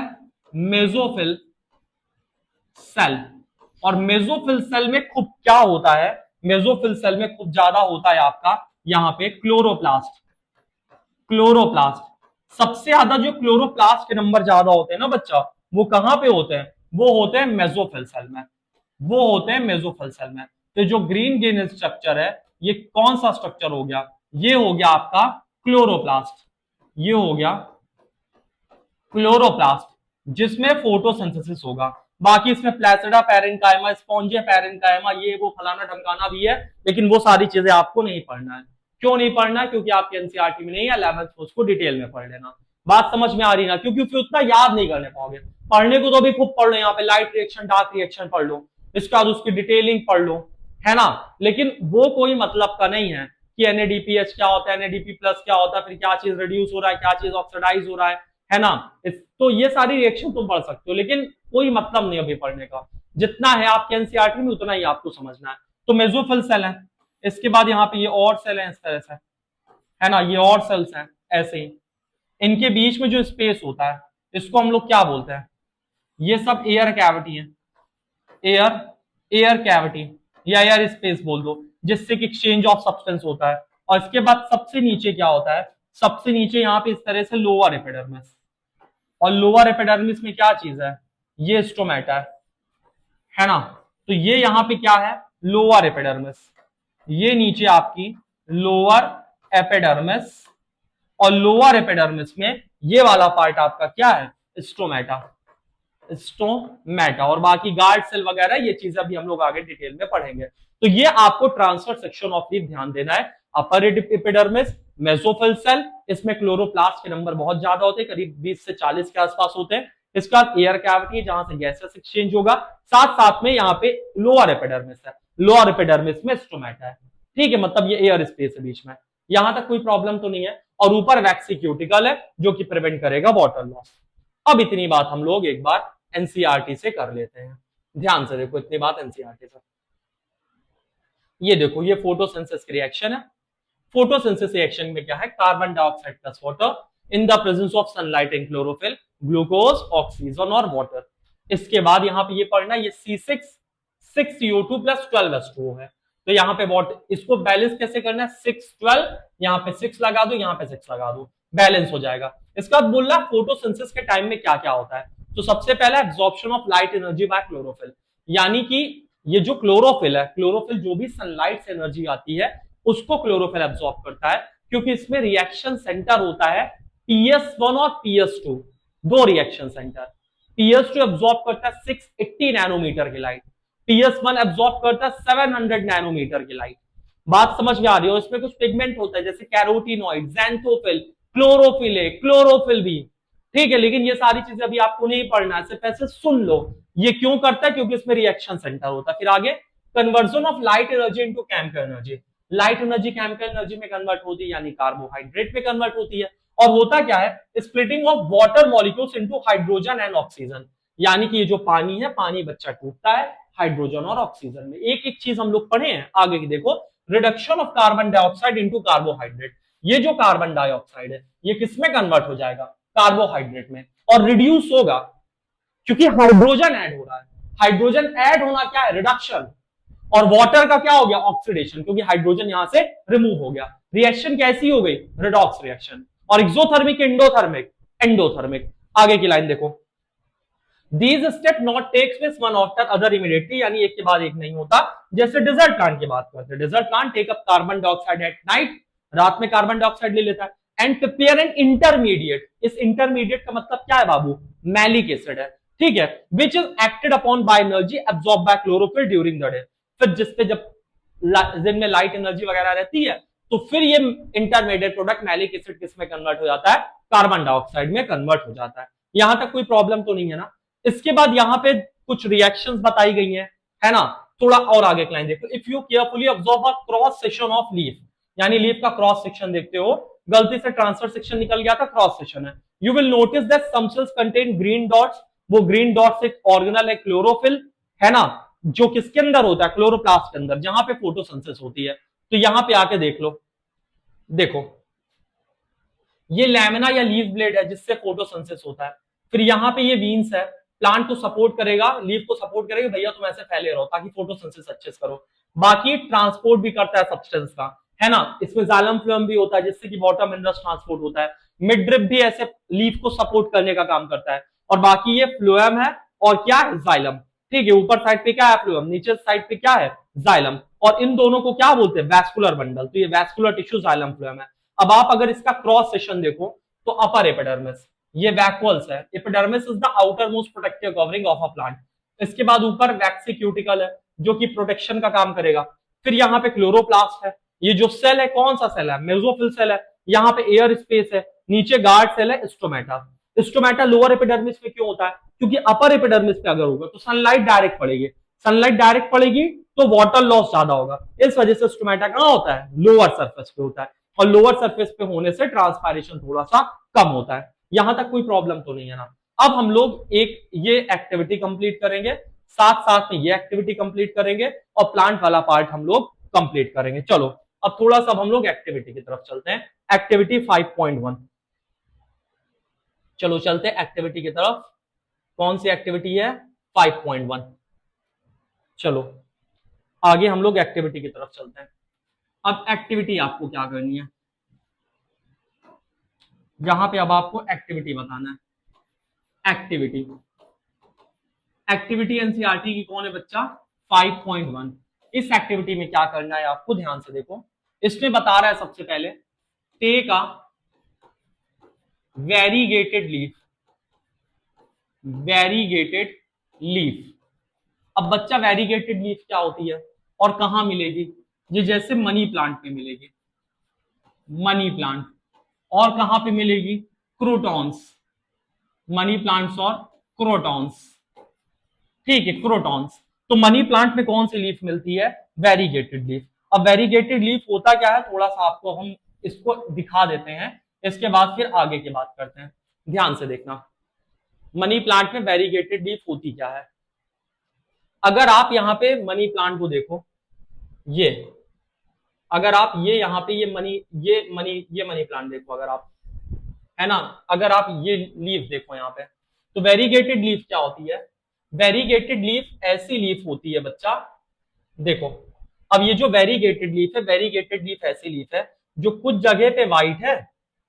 Mesophyll cell. और मेसोफिल सेल में खूब क्या होता है? मेसोफिल सेल में खूब ज्यादा होता है आपका यहां पे क्लोरोप्लास्ट। क्लोरोप्लास्ट, सबसे ज्यादा जो क्लोरोप्लास्ट के नंबर ज्यादा होते हैं ना बच्चा, वो कहां पे होते हैं? वो होते हैं मेसोफिल सेल में। वो होते हैं मेसोफिल सेल में। तो जो ग्रीन ग्रीन स्ट्रक्चर है, ये कौन सा स्ट्रक्चर हो गया? ये हो गया आपका क्लोरोप्लास्ट। ये हो गया क्लोरोप्लास्ट, जिसमें फोटोसिंथेसिस होगा। बाकी इसमें प्लेसिडा पैरेन्काइमा, स्पॉन्जिया पैरेन्काइमा, ये वो फलाना ढमकाना भी है, लेकिन वो सारी चीजें आपको नहीं पढ़ना है। क्यों नहीं पढ़ना है? क्योंकि आपके एनसीईआरटी में नहीं है, 11th में उसको डिटेल में पढ़ लेना। बात समझ में आ रही ना? क्योंकि फिर उतना याद नहीं करने पाओगे। पढ़ने को तो अभी खूब पढ़ लो, यहाँ पे लाइट रिएक्शन डार्क रिएक्शन पढ़ लो, इसके बाद उसकी डिटेलिंग पढ़ लो, है ना। लेकिन वो कोई मतलब का नहीं है कि एनएडीपीएच क्या होता है, एनएडीपी प्लस क्या होता है, फिर क्या चीज रिड्यूस हो रहा है, क्या चीज ऑक्सीडाइज हो रहा है ना। तो ये सारी रिएक्शन तुम पढ़ सकते हो, लेकिन कोई मतलब नहीं अभी पढ़ने का। जितना है आपके एनसीईआरटी में उतना ही आपको समझना है। तो मेसोफिल सेल है, इसके बाद यहाँ पे ये और सेल है इस तरह से, है ना, ये और सेल्स हैं ऐसे ही। इनके बीच में जो स्पेस होता है इसको हम लोग क्या बोलते हैं? ये सब एयर कैविटी है। एयर एयर कैविटी या एयर स्पेस बोल दो, जिससे कि एक्सचेंज ऑफ सब्सटेंस होता है। और इसके बाद सबसे नीचे क्या होता है? सबसे नीचे यहाँ पे इस तरह से लोअर एपिडर्मिस। और लोअर एपिडर्मिस में क्या चीज है? ये स्टोमेटा है ना। तो ये यहाँ पे क्या है? Lower epidermis. ये नीचे आपकी लोअर एपिडर्मिस। और लोअर एपिडर्मिस में ये वाला पार्ट आपका क्या है? स्टोमेटा। स्टोमेटा। और बाकी गार्ड सेल वगैरह ये चीजें अभी हम लोग आगे डिटेल में पढ़ेंगे। तो ये आपको ट्रांसफर सेक्शन ऑफ लीफ ध्यान देना है। अपर एपिडर्मिस, मेसोफिल सेल, इसमें क्लोरोप्लास्ट के नंबर बहुत ज्यादा होते हैं, करीब 20 से 40 के आसपास होते हैं। इसका एयर कैविटी जहां से गैसेस एक्सचेंज होगा, साथ साथ में यहाँ पे लोअर एपिडर्मिस है। लोअर एपिडर्मिस में स्टोमेटा है, ठीक है। मतलब ये एयर स्पेस है बीच में, यहां तक कोई प्रॉब्लम तो नहीं है। और ऊपर वैक्सी क्यूटिकल है जो कि प्रिवेंट करेगा वाटर लॉस। अब इतनी बात हम लोग एक बार एनसीईआरटी से कर लेते हैं। ध्यान से देखो, इतनी बात एनसीईआरटी से। ये देखो, ये फोटोसिंथेसिस रिएक्शन है। फोटोसिंथेसिस रिएक्शन में क्या है? Carbon dioxide plus water in the presence of sunlight and chlorophyll, glucose, oxygen और वाटर। इसके बाद यहाँ पे ये पढ़ना, ये C6CO2 प्लस 12H2O है। तो यहाँ पे इसको बैलेंस कैसे करना है? 6-12, यहाँ पे 6 लगा दो, यहाँ पे 6 लगा दो, बैलेंस हो जाएगा। इसका बाद बोल रहा फोटोसिंथेसिस के टाइम में क्या क्या होता है। तो सबसे पहला absorption of light energy by chlorophyll, यानी कि ये जो क्लोरोफिल है, क्लोरोफिल जो भी सनलाइट से एनर्जी आती है उसको क्लोरोफिल एब्जॉर्ब करता है, क्योंकि इसमें रिएक्शन सेंटर होता है PS1 और PS2, दो रिएक्शन सेंटर। PS2 एब्जॉर्ब करता है 680 नैनोमीटर की लाइट, PS1 एब्जॉर्ब करता है 700 नैनोमीटर की लाइट। बात समझ में आ रही हो? इसमें कुछ पिगमेंट होता है जैसे carotenoid, xanthophyll, chlorophyll A, chlorophyll B, ठीक है। लेकिन ये सारी चीजें अभी आपको नहीं पढ़ना है, सिर्फ ऐसे सुन लो। ये क्यों करता है? क्योंकि इसमें रिएक्शन सेंटर होता है। फिर आगे conversion of light energy into chemical energy. Light energy chemical energy में कन्वर्ट होती है, यानी कार्बोहाइड्रेट में कन्वर्ट होती है। और होता क्या है? Splitting of water molecules into hydrogen and oxygen, यानी कि ये जो पानी है, पानी बच्चा टूटता है हाइड्रोजन और ऑक्सीजन में। एक एक चीज हम लोग पढ़े हैं, आगे की देखो। Reduction of carbon dioxide into carbohydrate, ये जो कार्बन डाइऑक्साइड है ये किसमें कन्वर्ट हो जाएगा? कार्बोहाइड्रेट में। और रिड्यूस होगा क्योंकि हाइड्रोजन ऐड हो रहा है। हाइड्रोजन ऐड होना क्या है? रिडक्शन। और वाटर का क्या हो गया, ऑक्सीडेशन, क्योंकि हाइड्रोजन यहां से रिमूव हो गया। रिएक्शन कैसी हो गई, रिडॉक्स रिएक्शन। और एक्सोथर्मिक, एंडोथर्मिक, एंडोथर्मिक। आगे की लाइन देखो, these step not takes place one after other immediately, यानी एक के बाद एक नहीं होता। जैसे डिजर्ट प्लांट की बात करते हैं, desert plant take up carbon dioxide at night, रात में कार्बन डाइऑक्साइड ले लेता है, एंड प्रिपेयर एन इंटरमीडिएट। इस इंटरमीडिएट का मतलब क्या है बाबू, मैलिक एसिड है, ठीक है, which is acted upon by energy absorb by chlorophyll during the day. फिर जिसपे जब दिन में लाइट एनर्जी वगैरह रहती है, तो फिर ये इंटरमीडिएट प्रोडक्ट मैलिक एसिड किस में कन्वर्ट हो जाता है, कार्बन डाइऑक्साइड में कन्वर्ट हो जाता है। यहां तक कोई प्रॉब्लम तो नहीं है ना। इसके बाद यहाँ पे कुछ रिएक्शंस बताई गई हैं, है ना। थोड़ा और आगे लाइन देखो, if you carefully observe a cross section of leaf, यानी लीफ का क्रॉस सेक्शन देखते हो, गलती से ट्रांसफर सेक्शन निकल गया था, क्रॉस सेक्शन है, you will notice that some cells contain green dots. वो ग्रीन डॉट्स एक ऑर्गेनल है क्लोरोफिल, है ना, जो किसके अंदर होता है, क्लोरोप्लास्ट के अंदर, जहां पे फोटोसिंथेसिस होती है। तो यहां पे आके देख लो, देखो ये लैमिना या लीफ ब्लेड है जिससे फोटोसिंथेसिस होता है। फिर यहाँ पे ये वीन्स है, प्लांट को सपोर्ट करेगा, लीफ को सपोर्ट करेगा, भैया तुम ऐसे फैले रहो ताकि फोटोसिंथेसिस अच्छे से करो। बाकी ट्रांसपोर्ट भी करता है सब्सटेंस का, है ना, इसमें जाइलम फ्लोएम भी होता है जिससे कि वाटर मिनरल्स ट्रांसपोर्ट होता है। मिड ड्रिप भी ऐसे लीफ को सपोर्ट करने का काम करता है। और बाकी ये फ्लोएम है और क्या है, जाइलम, ठीक है। ऊपर साइड पे क्या है, फ्लोएम, नीचे साइड पे क्या है, जाइलम। और इन दोनों को क्या बोलते हैं, वैस्कुलर बंडल। तो ये वैस्कुलर टिश्यू जाइलम फ्लोएम है। अब आप अगर इसका क्रॉस सेक्शन देखो, तो अपर एपिडर्मिस, ये वैक्यूल्स है, epidermis is the outer most protective covering of a plant. इसके बाद ऊपर वैक्सी क्यूटिकल है जो कि प्रोटेक्शन का काम करेगा। फिर यहाँ पे क्लोरोप्लास्ट है, ये जो सेल है कौन सा सेल है, मेसोफिल सेल है। यहाँ पे एयर स्पेस है, नीचे गार्ड सेल है स्टोमेटा। स्टोमेटा लोअर एपिडर्मिस में क्यों होता है, क्योंकि अपर एपिडर्मिस पे अगर होगा तो सनलाइट डायरेक्ट पड़ेगी, सनलाइट डायरेक्ट पड़ेगी तो वाटर लॉस ज्यादा होगा। इस वजह से स्टोमेटा कहां होता है, लोअर सरफेस पे होता है। और लोअर सरफेस पे होने से ट्रांसपायरेशन थोड़ा सा कम होता है। यहां तक कोई प्रॉब्लम तो नहीं है ना। अब हम लोग एक ये एक्टिविटी कंप्लीट करेंगे, साथ साथ में ये एक्टिविटी कंप्लीट करेंगे और प्लांट वाला पार्ट हम लोग कंप्लीट करेंगे। चलो अब थोड़ा सा हम लोग एक्टिविटी की तरफ चलते हैं, एक्टिविटी 5.1। चलो चलते हैं एक्टिविटी की तरफ। कौन सी एक्टिविटी है, 5.1। चलो आगे हम लोग एक्टिविटी की तरफ चलते हैं। अब एक्टिविटी आपको क्या करनी है, जहां पे अब आपको एक्टिविटी बताना है। एक्टिविटी, एक्टिविटी एनसीईआरटी की कौन है बच्चा, 5.1। इस एक्टिविटी में क्या करना है आपको, ध्यान से देखो। इसमें बता रहा है सबसे पहले, take a variegated leaf, variegated leaf. अब बच्चा वेरीगेटेड लीफ क्या होती है और कहां मिलेगी, ये जैसे मनी प्लांट में मिलेगी, मनी प्लांट। और कहां पे मिलेगी, क्रोटॉन्स, मनी प्लांट्स और क्रोटॉन्स, ठीक है, क्रोटॉन्स। तो मनी प्लांट में कौन सी लीफ मिलती है, वेरीगेटेड लीफ। अब वेरीगेटेड लीफ होता क्या है, थोड़ा सा आपको हम इसको दिखा देते हैं, इसके बाद फिर आगे की बात करते हैं। ध्यान से देखना, मनी प्लांट में वेरीगेटेड लीफ होती क्या है। अगर आप यहाँ पे मनी प्लांट को देखो, ये अगर आप ये यहाँ पे ये मनी प्लांट देखो, अगर आप, है ना, अगर आप ये लीफ देखो यहाँ पे, तो वेरीगेटेड लीफ क्या होती है, वेरीगेटेड लीफ ऐसी लीफ होती है बच्चा, देखो। अब ये जो वेरीगेटेड लीफ है, वेरीगेटेड लीफ ऐसी लीफ है जो कुछ जगह पे व्हाइट है।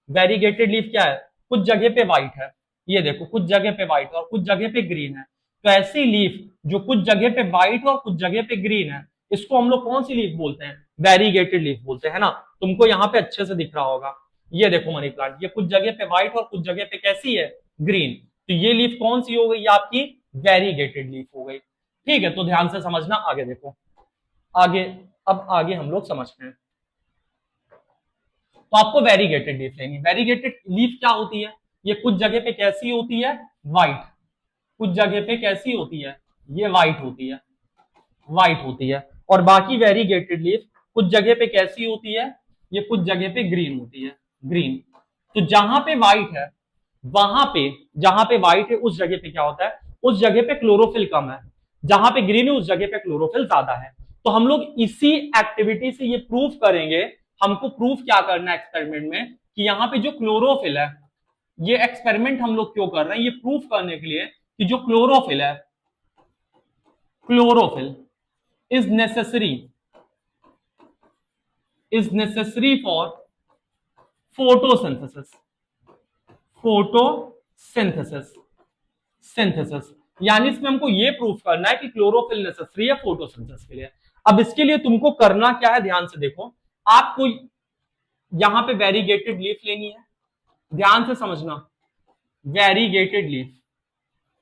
वेरीगेटेड लीफ क्या है, कुछ जगह पे व्हाइट है, ये देखो कुछ जगह पे व्हाइट और कुछ जगह पे ग्रीन है। तो ऐसी लीफ जो कुछ जगह पे व्हाइट और कुछ जगह पे ग्रीन है, इसको हम लोग कौन सी लीफ बोलते हैं, वेरीगेटेड लीफ बोलते हैं ना। तुमको यहाँ पे अच्छे से दिख रहा होगा, ये देखो मनी प्लांट, ये कुछ जगह पे व्हाइट और कुछ जगह पे कैसी है, ग्रीन। तो ये लीफ कौन सी हो गई, आपकी वेरीगेटेड लीफ हो गई, ठीक है। तो ध्यान से समझना, आगे देखो, आगे, अब आगे हम लोग समझते हैं। तो आपको वेरीगेटेड लीफ लेंगे। वेरीगेटेड लीफ क्या होती है, ये कुछ जगह पे कैसी होती है, व्हाइट, कुछ जगह पे कैसी होती है, ये व्हाइट होती है, व्हाइट होती है। और बाकी वेरीगेटेड लीफ कुछ जगह पे कैसी होती है, ये कुछ जगह पे ग्रीन होती है, ग्रीन। तो जहां पे व्हाइट है, वहां पे, जहां पे व्हाइट है उस जगह पे क्या होता है, उस जगह पे क्लोरोफिल कम है, जहां पे ग्रीन है उस जगह पे क्लोरोफिल ज्यादा है। तो हम लोग इसी एक्टिविटी से ये प्रूफ करेंगे, हमको प्रूफ क्या करना है एक्सपेरिमेंट में, कि यहाँ पे जो क्लोरोफिल है, ये एक्सपेरिमेंट हम लोग क्यों कर रहे हैं, ये प्रूफ करने के लिए कि जो क्लोरोफिल है, chlorophyll, is necessary for photosynthesis, photosynthesis, synthesis. यानी इसमें हमको ये प्रूफ करना है कि क्लोरोफिल नेसेसरी है फोटोसिंथेसिस के लिए। अब इसके लिए तुमको करना क्या है, ध्यान से देखो। आपको यहां पे वेरीगेटेड लीफ लेनी है, ध्यान से समझना। वेरीगेटेड लीफ,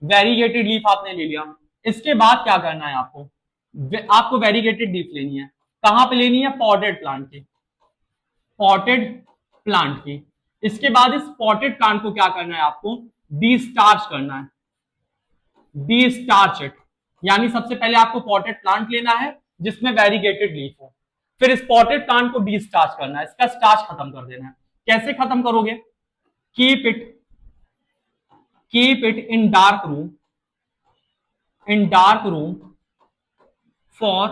वेरीगेटेड लीफ आपने ले लिया। इसके बाद क्या करना है आपको, आपको वेरीगेटेड लीफ लेनी है। कहां पे लेनी है, पॉटेड प्लांट की, पॉटेड प्लांट की। इसके बाद इस पॉटेड प्लांट को क्या करना है आपको, डीस्टार्च करना है, डीस्टार्च इट। यानी सबसे पहले आपको पॉटेड प्लांट लेना है जिसमें वेरीगेटेड लीफ हो, फिर इस पॉटेड प्लांट को डीस्टार्च करना है, इसका स्टार्च खत्म कर देना है। कैसे खत्म करोगे, keep it, keep it in dark room, in dark room for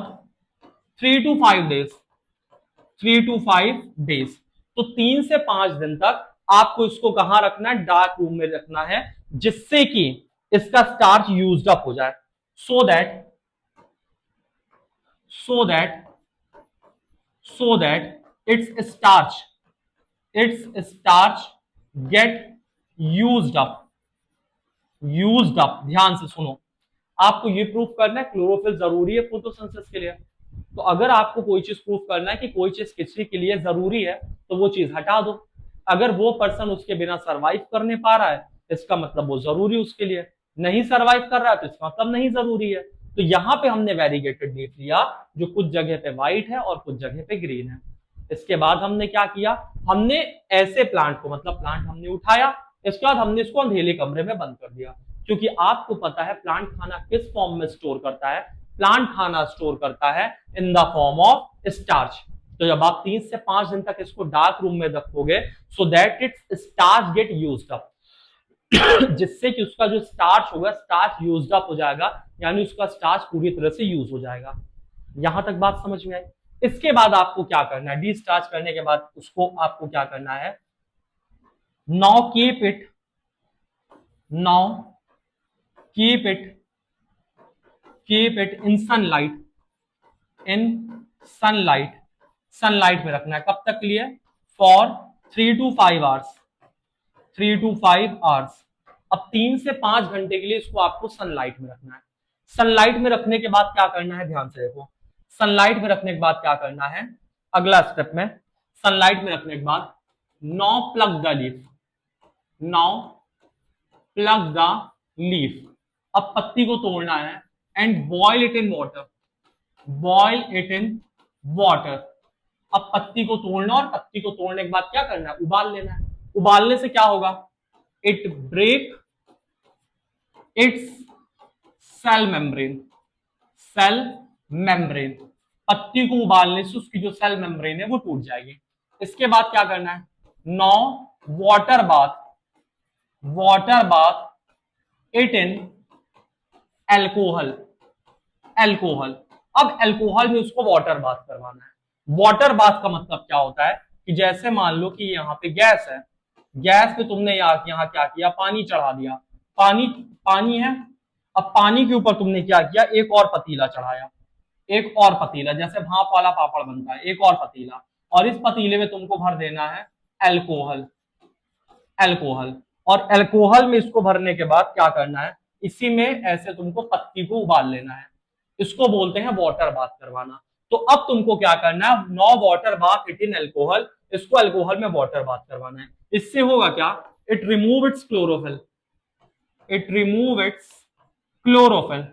3 to 5 days, 3 to 5 days। तो 3 से 5 दिन तक आपको इसको कहां रखना है, डार्क रूम में रखना है, जिससे कि इसका स्टार्च यूज्ड अप हो जाए। So that, so that, so that it's starch, it's starch get used up, used up. ध्यान से सुनो, आपको ये प्रूफ करना है क्लोरोफिल जरूरी है फोटोसिंथेसिस के लिए। तो अगर आपको कोई चीज प्रूफ करना है कि कोई चीज किसी के लिए जरूरी है, तो वो चीज हटा दो। अगर वो पर्सन उसके बिना सरवाइव करने पा रहा है, इसका मतलब वो जरूरी उसके लिए। नहीं सरवाइव कर रहा है तो इसका मतलब नहीं जरूरी है। तो यहाँ पे हमने वेरीगेटेड लीफ लिया, जो कुछ जगह पे व्हाइट है और कुछ जगह पे ग्रीन है। इसके बाद हमने क्या किया, हमने ऐसे प्लांट को, मतलब प्लांट हमने उठाया, इसके बाद हमने इसको अंधेरे कमरे में बंद कर दिया। क्योंकि आपको पता है प्लांट खाना किस फॉर्म में स्टोर करता है, प्लांट खाना स्टोर करता है in the form of starch. तो जब आप 3 से 5 दिन तक इसको डार्क रूम में रखोगे, so that it's starch get used up, जिससे कि उसका जो स्टार्च होगा, स्टार्च यूज्ड अप हो जाएगा, यानी उसका स्टार्च पूरी तरह से यूज हो जाएगा। यहां तक बात समझ में आई। इसके बाद आपको क्या करना है, डिस्चार्ज करने के बाद उसको आपको क्या करना है, now keep it, now keep it, keep it in sunlight, in sunlight, sunlight में रखना है। कब तक के लिए, for 3 to 5 hours, 3 to 5 hours. अब 3 से 5 घंटे के लिए इसको आपको सनलाइट में रखना है। सनलाइट में रखने के बाद क्या करना है, ध्यान से देखो। सनलाइट में रखने के बाद क्या करना है, अगला स्टेप में, सनलाइट में रखने के बाद now pluck the leaf, now pluck the leaf. अब पत्ती को तोड़ना है and boil it in water, boil it in water. अब पत्ती को तोड़ना, और पत्ती को तोड़ने के बाद क्या करना है, उबाल लेना है। उबालने से क्या होगा, it break its cell membrane, cell membrane. पत्ती को उबालने से उसकी जो सेल मेम्ब्रेन है वो टूट जाएगी। इसके बाद क्या करना है, now water bath, water bath it in alcohol, alcohol. अब एल्कोहल में उसको वाटर बाथ करवाना है। वाटर बाथ का मतलब क्या होता है कि जैसे मान लो कि यहाँ पे गैस है, गैस पे तुमने यहाँ क्या किया, पानी चढ़ा दिया, पानी, पानी है। अब पानी के ऊपर तुमने क्या किया, एक और पतीला चढ़ाया, एक और पतीला, जैसे भाप वाला पापड़ बनता है, एक और पतीला, और इस पतीले में तुमको भर देना है एल्कोहल, एल्कोहल। और एल्कोहल में इसको भरने के बाद क्या करना है, इसी में ऐसे तुमको पत्ती को उबाल लेना है। इसको बोलते हैं वाटर बाथ करवाना। तो अब तुमको क्या करना है, now water bath it in alcohol, इसको एल्कोहल में वाटर बाथ करवाना है। इससे होगा क्या, it remove its chlorophyll, it remove its chlorophyll.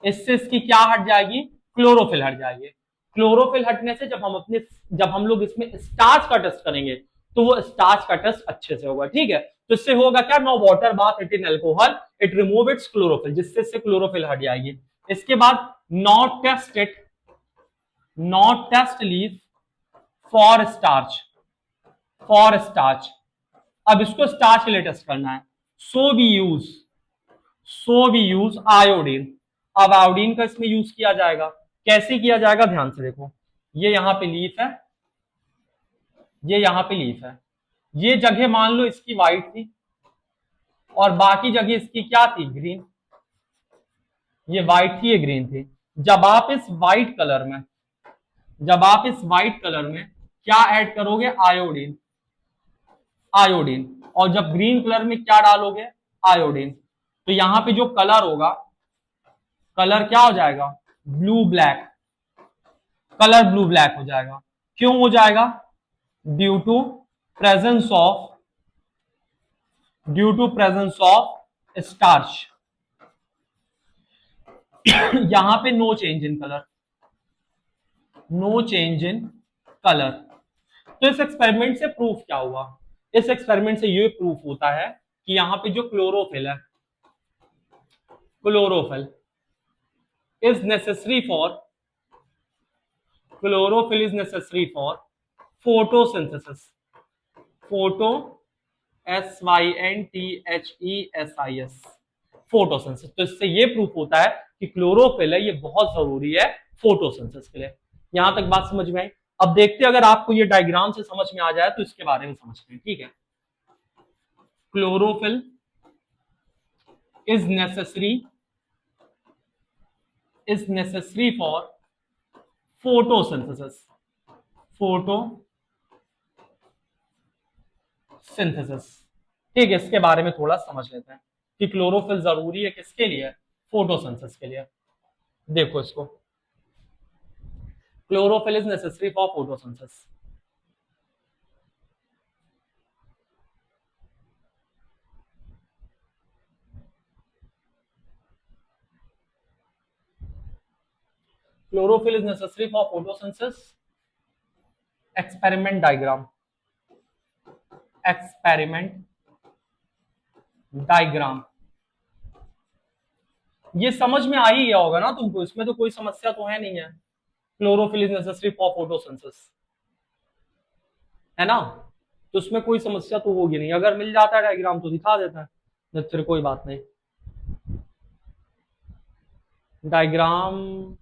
इससे इसकी क्या हट जाएगी, क्लोरोफिल हट जाएगी। क्लोरोफिल हटने से जब हम लोग इसमें स्टार्च का टेस्ट करेंगे, तो वो स्टार्च का टेस्ट अच्छे से होगा, ठीक है। तो इससे होगा क्या, now water bath it in alcohol, it remove its chlorophyll, जिससे इससे क्लोरोफिल हट जाएगी। इसके बाद now test it, now test leaf for starch, for starch. अब इसको स्टार्च के लिए टेस्ट करना है। So we use, so we use iodine. अब आयोडीन का इसमें यूज किया जाएगा। कैसे किया जाएगा, ध्यान से देखो। ये यहां पे लीफ है, ये यहां पे लीफ है, ये जगह मान लो इसकी व्हाइट थी और बाकी जगह इसकी क्या थी, ग्रीन। ये व्हाइट थी, ये ग्रीन थी। जब आप इस व्हाइट कलर में, जब आप इस व्हाइट कलर में क्या ऐड करोगे, आयोडीन, आयोडीन, और जब ग्रीन कलर में क्या डालोगे, आयोडीन, तो यहां पे जो कलर होगा, कलर क्या हो जाएगा, blue black, colour blue black हो जाएगा। क्यों हो जाएगा, due to presence of, due to presence of starch. यहां पे no change in colour, no change in colour. तो इस एक्सपेरिमेंट से प्रूफ क्या हुआ, इस एक्सपेरिमेंट से ये प्रूफ होता है कि यहां पे जो क्लोरोफिल है, chlorophyll is necessary for, chlorophyll is necessary for photosynthesis, photo SYNTHESIS, photosynthesis. तो इससे ये प्रूफ होता है कि क्लोरोफिल है, ये बहुत जरूरी है फोटोसिंथेसिस के लिए। यहां तक बात समझ में आई। अब देखते हैं अगर आपको ये डायग्राम से समझ में आ जाए तो इसके बारे में समझते हैं, ठीक है। Chlorophyll is necessary for photosynthesis, photosynthesis, ठीक है। इसके बारे में थोड़ा समझ लेते हैं कि क्लोरोफिल जरूरी है किसके लिए, फोटोसिंथेसिस के लिए। देखो इसको, chlorophyll is necessary for photosynthesis. Chlorophyll is necessary for photosynthesis. Experiment diagram, experiment diagram, ये समझ में आ ही गया होगा ना तुमको, इसमें तो कोई समस्या तो है नहीं है। Chlorophyll is necessary for photosynthesis, है ना, तो उसमें कोई समस्या तो होगी नहीं। अगर मिल जाता है डायग्राम तो दिखा देता है, नहीं फिर कोई बात नहीं। डायग्राम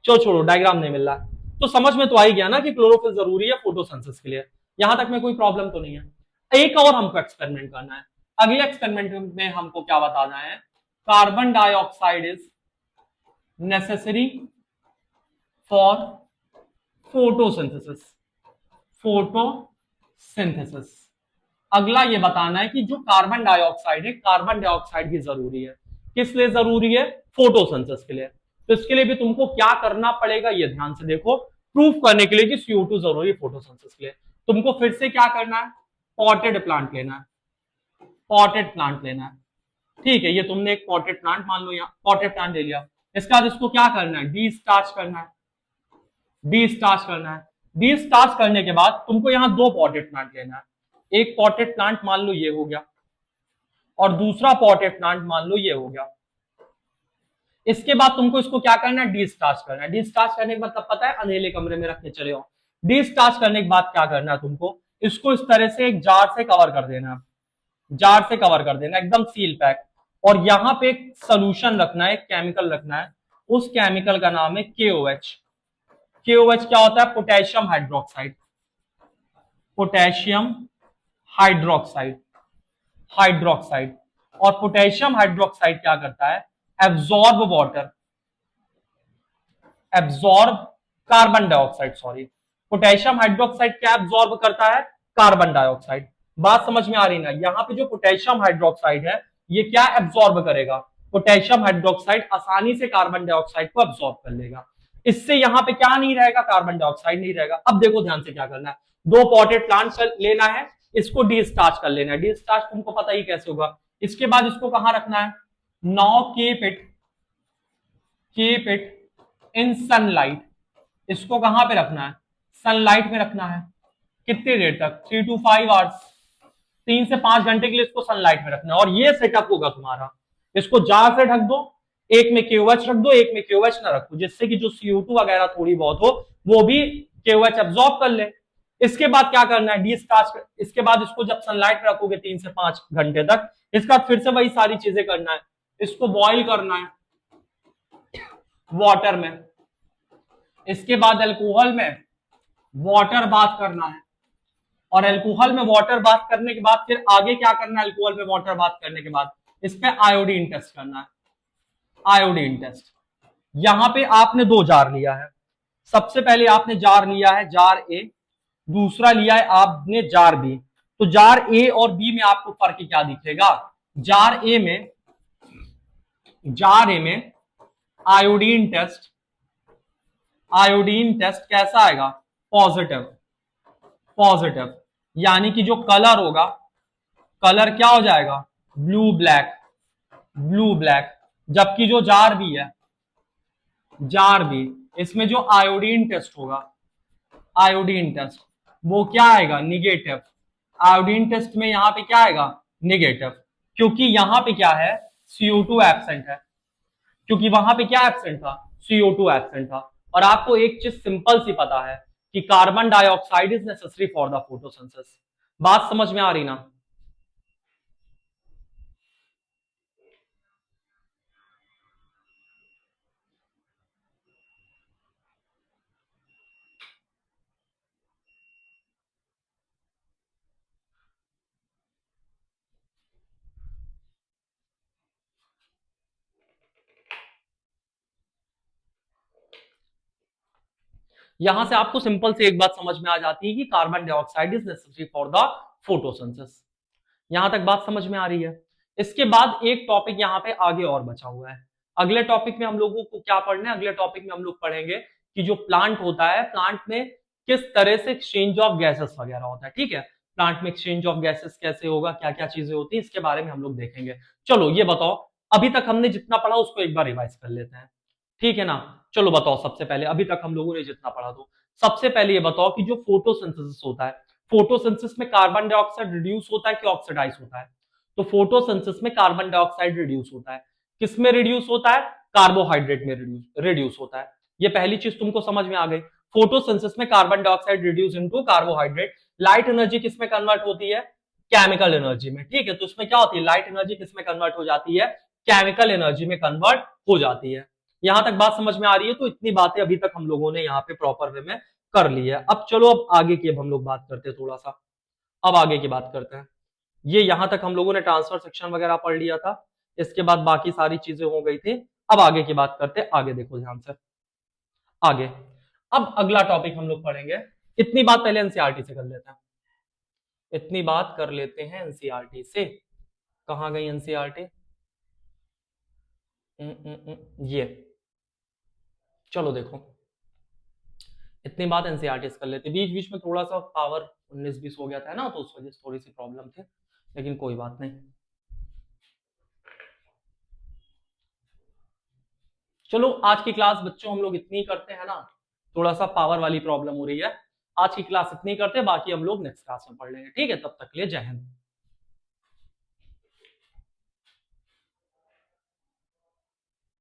छोड़ो, डायग्राम नहीं मिल रहा है तो समझ में तो आ ही गया ना कि क्लोरोफिल जरूरी है फोटोसिंथेसिस के लिए। यहां तक में कोई प्रॉब्लम तो नहीं है। एक और हमको एक्सपेरिमेंट करना है। अगले एक्सपेरिमेंट में हमको क्या बताना है, carbon dioxide is necessary for photosynthesis, photosynthesis. अगला ये बताना है कि जो कार्बन डाइऑक्साइड है, कार्बन डाइऑक्साइड की जरूरी है, किस लिए जरूरी है, फोटोसिंथेसिस के लिए। तो इसके लिए भी तुमको क्या करना पड़ेगा, ये ध्यान से देखो। प्रूफ करने के लिए कि CO2 जरूरी है फोटोसिंथेसिस के लिए, तुमको फिर से क्या करना है, पॉटेड प्लांट लेना है, पॉटेड प्लांट लेना है, ठीक है। ये तुमने एक पॉटेड प्लांट मान लो, यहाँ पॉटेड प्लांट ले लिया। इसके बाद इसको क्या करना है, डी स्टार्च करना है, डी स्टार्च करना है। डी स्टार्च करने के बाद तुमको यहाँ दो पॉटेड प्लांट लेना है। एक पॉटेड प्लांट मान लो ये हो गया, और दूसरा पॉटेड प्लांट मान लो ये हो गया। इसके बाद तुमको इसको क्या करना है, डी स्टार्च करना है। डी स्टार्च करने का मतलब पता है, अंधेरे कमरे में रख के चले हो। डी स्टार्च करने के बाद क्या करना है तुमको, इसको इस तरह से एक जार से कवर कर देना है, जार से कवर कर देना, एकदम सील पैक। और यहां पे एक सोल्यूशन रखना है, एक केमिकल रखना है। उस केमिकल का नाम है KOH। KOH क्या होता है, potassium hydroxide, potassium hydroxide, hydroxide. और पोटेशियम हाइड्रोक्साइड क्या करता है, absorb water, absorb carbon dioxide, sorry, potassium hydroxide क्या एब्जॉर्ब करता है, कार्बन डाइऑक्साइड। बात समझ में आ रही ना, यहाँ पे जो पोटेशियम हाइड्रोक्साइड है ये क्या एब्जॉर्ब करेगा, पोटेशियम हाइड्रोक्साइड आसानी से कार्बन डाइऑक्साइड को एब्जॉर्ब कर लेगा। इससे यहाँ पे क्या नहीं रहेगा, कार्बन डाइऑक्साइड नहीं रहेगा। अब देखो ध्यान से क्या करना है, दो पॉटेड प्लांट्स लेना है, इसको डिस्टार्च कर लेना है। डिस्टार्च तुमको पता ही कैसे होगा। इसके बाद इसको कहां रखना है, now keep it in sunlight. इसको कहां पे रखना है, सनलाइट में रखना है। कितनी देर तक, 3 to 5 आवर्स, 3 से 5 घंटे के लिए इसको सनलाइट में रखना है। और ये सेटअप होगा तुम्हारा, इसको जार से ढक दो, एक में KOH रख दो, एक में KOH ना रखो, जिससे कि जो CO2 वगैरह थोड़ी बहुत हो वो भी KOH एब्जॉर्ब कर ले। इसके बाद क्या करना है, डिस्चार्ज। इसके बाद इसको जब सनलाइट में रखोगे 3 से 5 घंटे तक, इसके बाद फिर से वही सारी चीजें करना है। इसको बॉईल करना है वाटर में, इसके बाद अल्कोहल में वाटर बाथ करना है, और अल्कोहल में वाटर बाथ करने के बाद फिर आगे क्या करना है, अल्कोहल में वाटर बाथ करने के बाद इस पे आयोडीन टेस्ट करना है, आयोडीन टेस्ट। यहां पे आपने दो जार लिया है। सबसे पहले आपने जार लिया है जार ए, दूसरा लिया है आपने जार बी। तो जार ए और बी में आपको फर्क क्या दिखेगा? जार ए में जार ए में आयोडीन टेस्ट, आयोडीन टेस्ट कैसा आएगा? पॉजिटिव। पॉजिटिव यानी कि जो कलर होगा, कलर क्या हो जाएगा? Blue black. Blue black. जबकि जो जार बी है, जार बी, इसमें जो आयोडीन टेस्ट होगा, आयोडीन टेस्ट, वो क्या आएगा? निगेटिव। आयोडीन टेस्ट में यहां पे क्या आएगा? निगेटिव। क्योंकि यहां पे क्या है? CO2 एब्सेंट है। क्योंकि वहां पे क्या एब्सेंट था? CO2 एब्सेंट था। और आपको एक चीज सिंपल सी पता है कि carbon dioxide is necessary for the photosynthesis. बात समझ में आ रही ना? यहां से आपको सिंपल से एक बात समझ में आ जाती है कि carbon dioxide is necessary for the photosynthesis. यहां तक बात समझ में आ रही है? इसके बाद एक टॉपिक यहां पे आगे और बचा हुआ है। अगले टॉपिक में हम लोगों को क्या पढ़ना है? अगले टॉपिक में हम लोग पढ़ेंगे कि जो प्लांट होता है, प्लांट में किस तरह से एक्सचेंज ऑफ गैसेस वगैरह होता है। ठीक है, प्लांट में एक्सचेंज ऑफ गैसेस कैसे होगा, क्या क्या चीजें होती है, इसके बारे में हम लोग देखेंगे। चलो ये बताओ, अभी तक हमने जितना पढ़ा उसको एक बार रिवाइज कर लेते हैं, ठीक है ना? चलो बताओ, सबसे पहले अभी तक हम लोगों ने जितना पढ़ा, तो सबसे पहले ये बताओ कि जो फोटोसिंथेसिस होता है, फोटोसिंथेसिस में कार्बन डाइऑक्साइड रिड्यूस होता है कि ऑक्सीडाइज होता है? तो फोटोसिंथेसिस में कार्बन डाइऑक्साइड रिड्यूस होता है। किस में रिड्यूस होता है? कार्बोहाइड्रेट में रिड्यूस होता है। ये पहली चीज तुमको समझ में आ गई। फोटोसिंथेसिस में carbon dioxide reduce into carbohydrate. Light energy किस में कन्वर्ट होती है? केमिकल एनर्जी में। ठीक है, तो इसमें क्या होती है? लाइट एनर्जी किस में कन्वर्ट हो जाती है? केमिकल एनर्जी में कन्वर्ट हो जाती है। यहां तक बात समझ में आ रही है? तो इतनी बातें अभी तक हम लोगों ने यहाँ पे प्रॉपर वे में कर ली है। अब चलो, अब आगे की अब हम लोग बात करते हैं थोड़ा सा। अब आगे की बात करते हैं। ये यहां तक हम लोगों ने ट्रांसफर सेक्शन वगैरह पढ़ लिया था। इसके बाद बाकी सारी चीजें हो गई थी। अब आगे की बात करते हैं। आगे देखो ध्यान से, आगे अब अगला टॉपिक हम लोग पढ़ेंगे। इतनी बात पहले एनसीईआरटी से कर लेते हैं। इतनी बात कर लेते हैं एनसीईआरटी से। कहां गई एनसीईआरटी? ये, चलो देखो, इतनी बात एनसीईआरटी से कर लेते। बीच बीच में थोड़ा सा पावर 19-20 हो गया था ना, तो उस वजह से थोड़ी सी प्रॉब्लम थी, लेकिन कोई बात नहीं। चलो आज की क्लास बच्चों हम लोग इतनी करते हैं ना, थोड़ा सा पावर वाली प्रॉब्लम हो रही है। आज की क्लास इतनी करते हैं, बाकी हम लोग नेक्स्ट क्लास में पढ़ लेंगे। ठीक है, तब तक के लिए जय हिंद।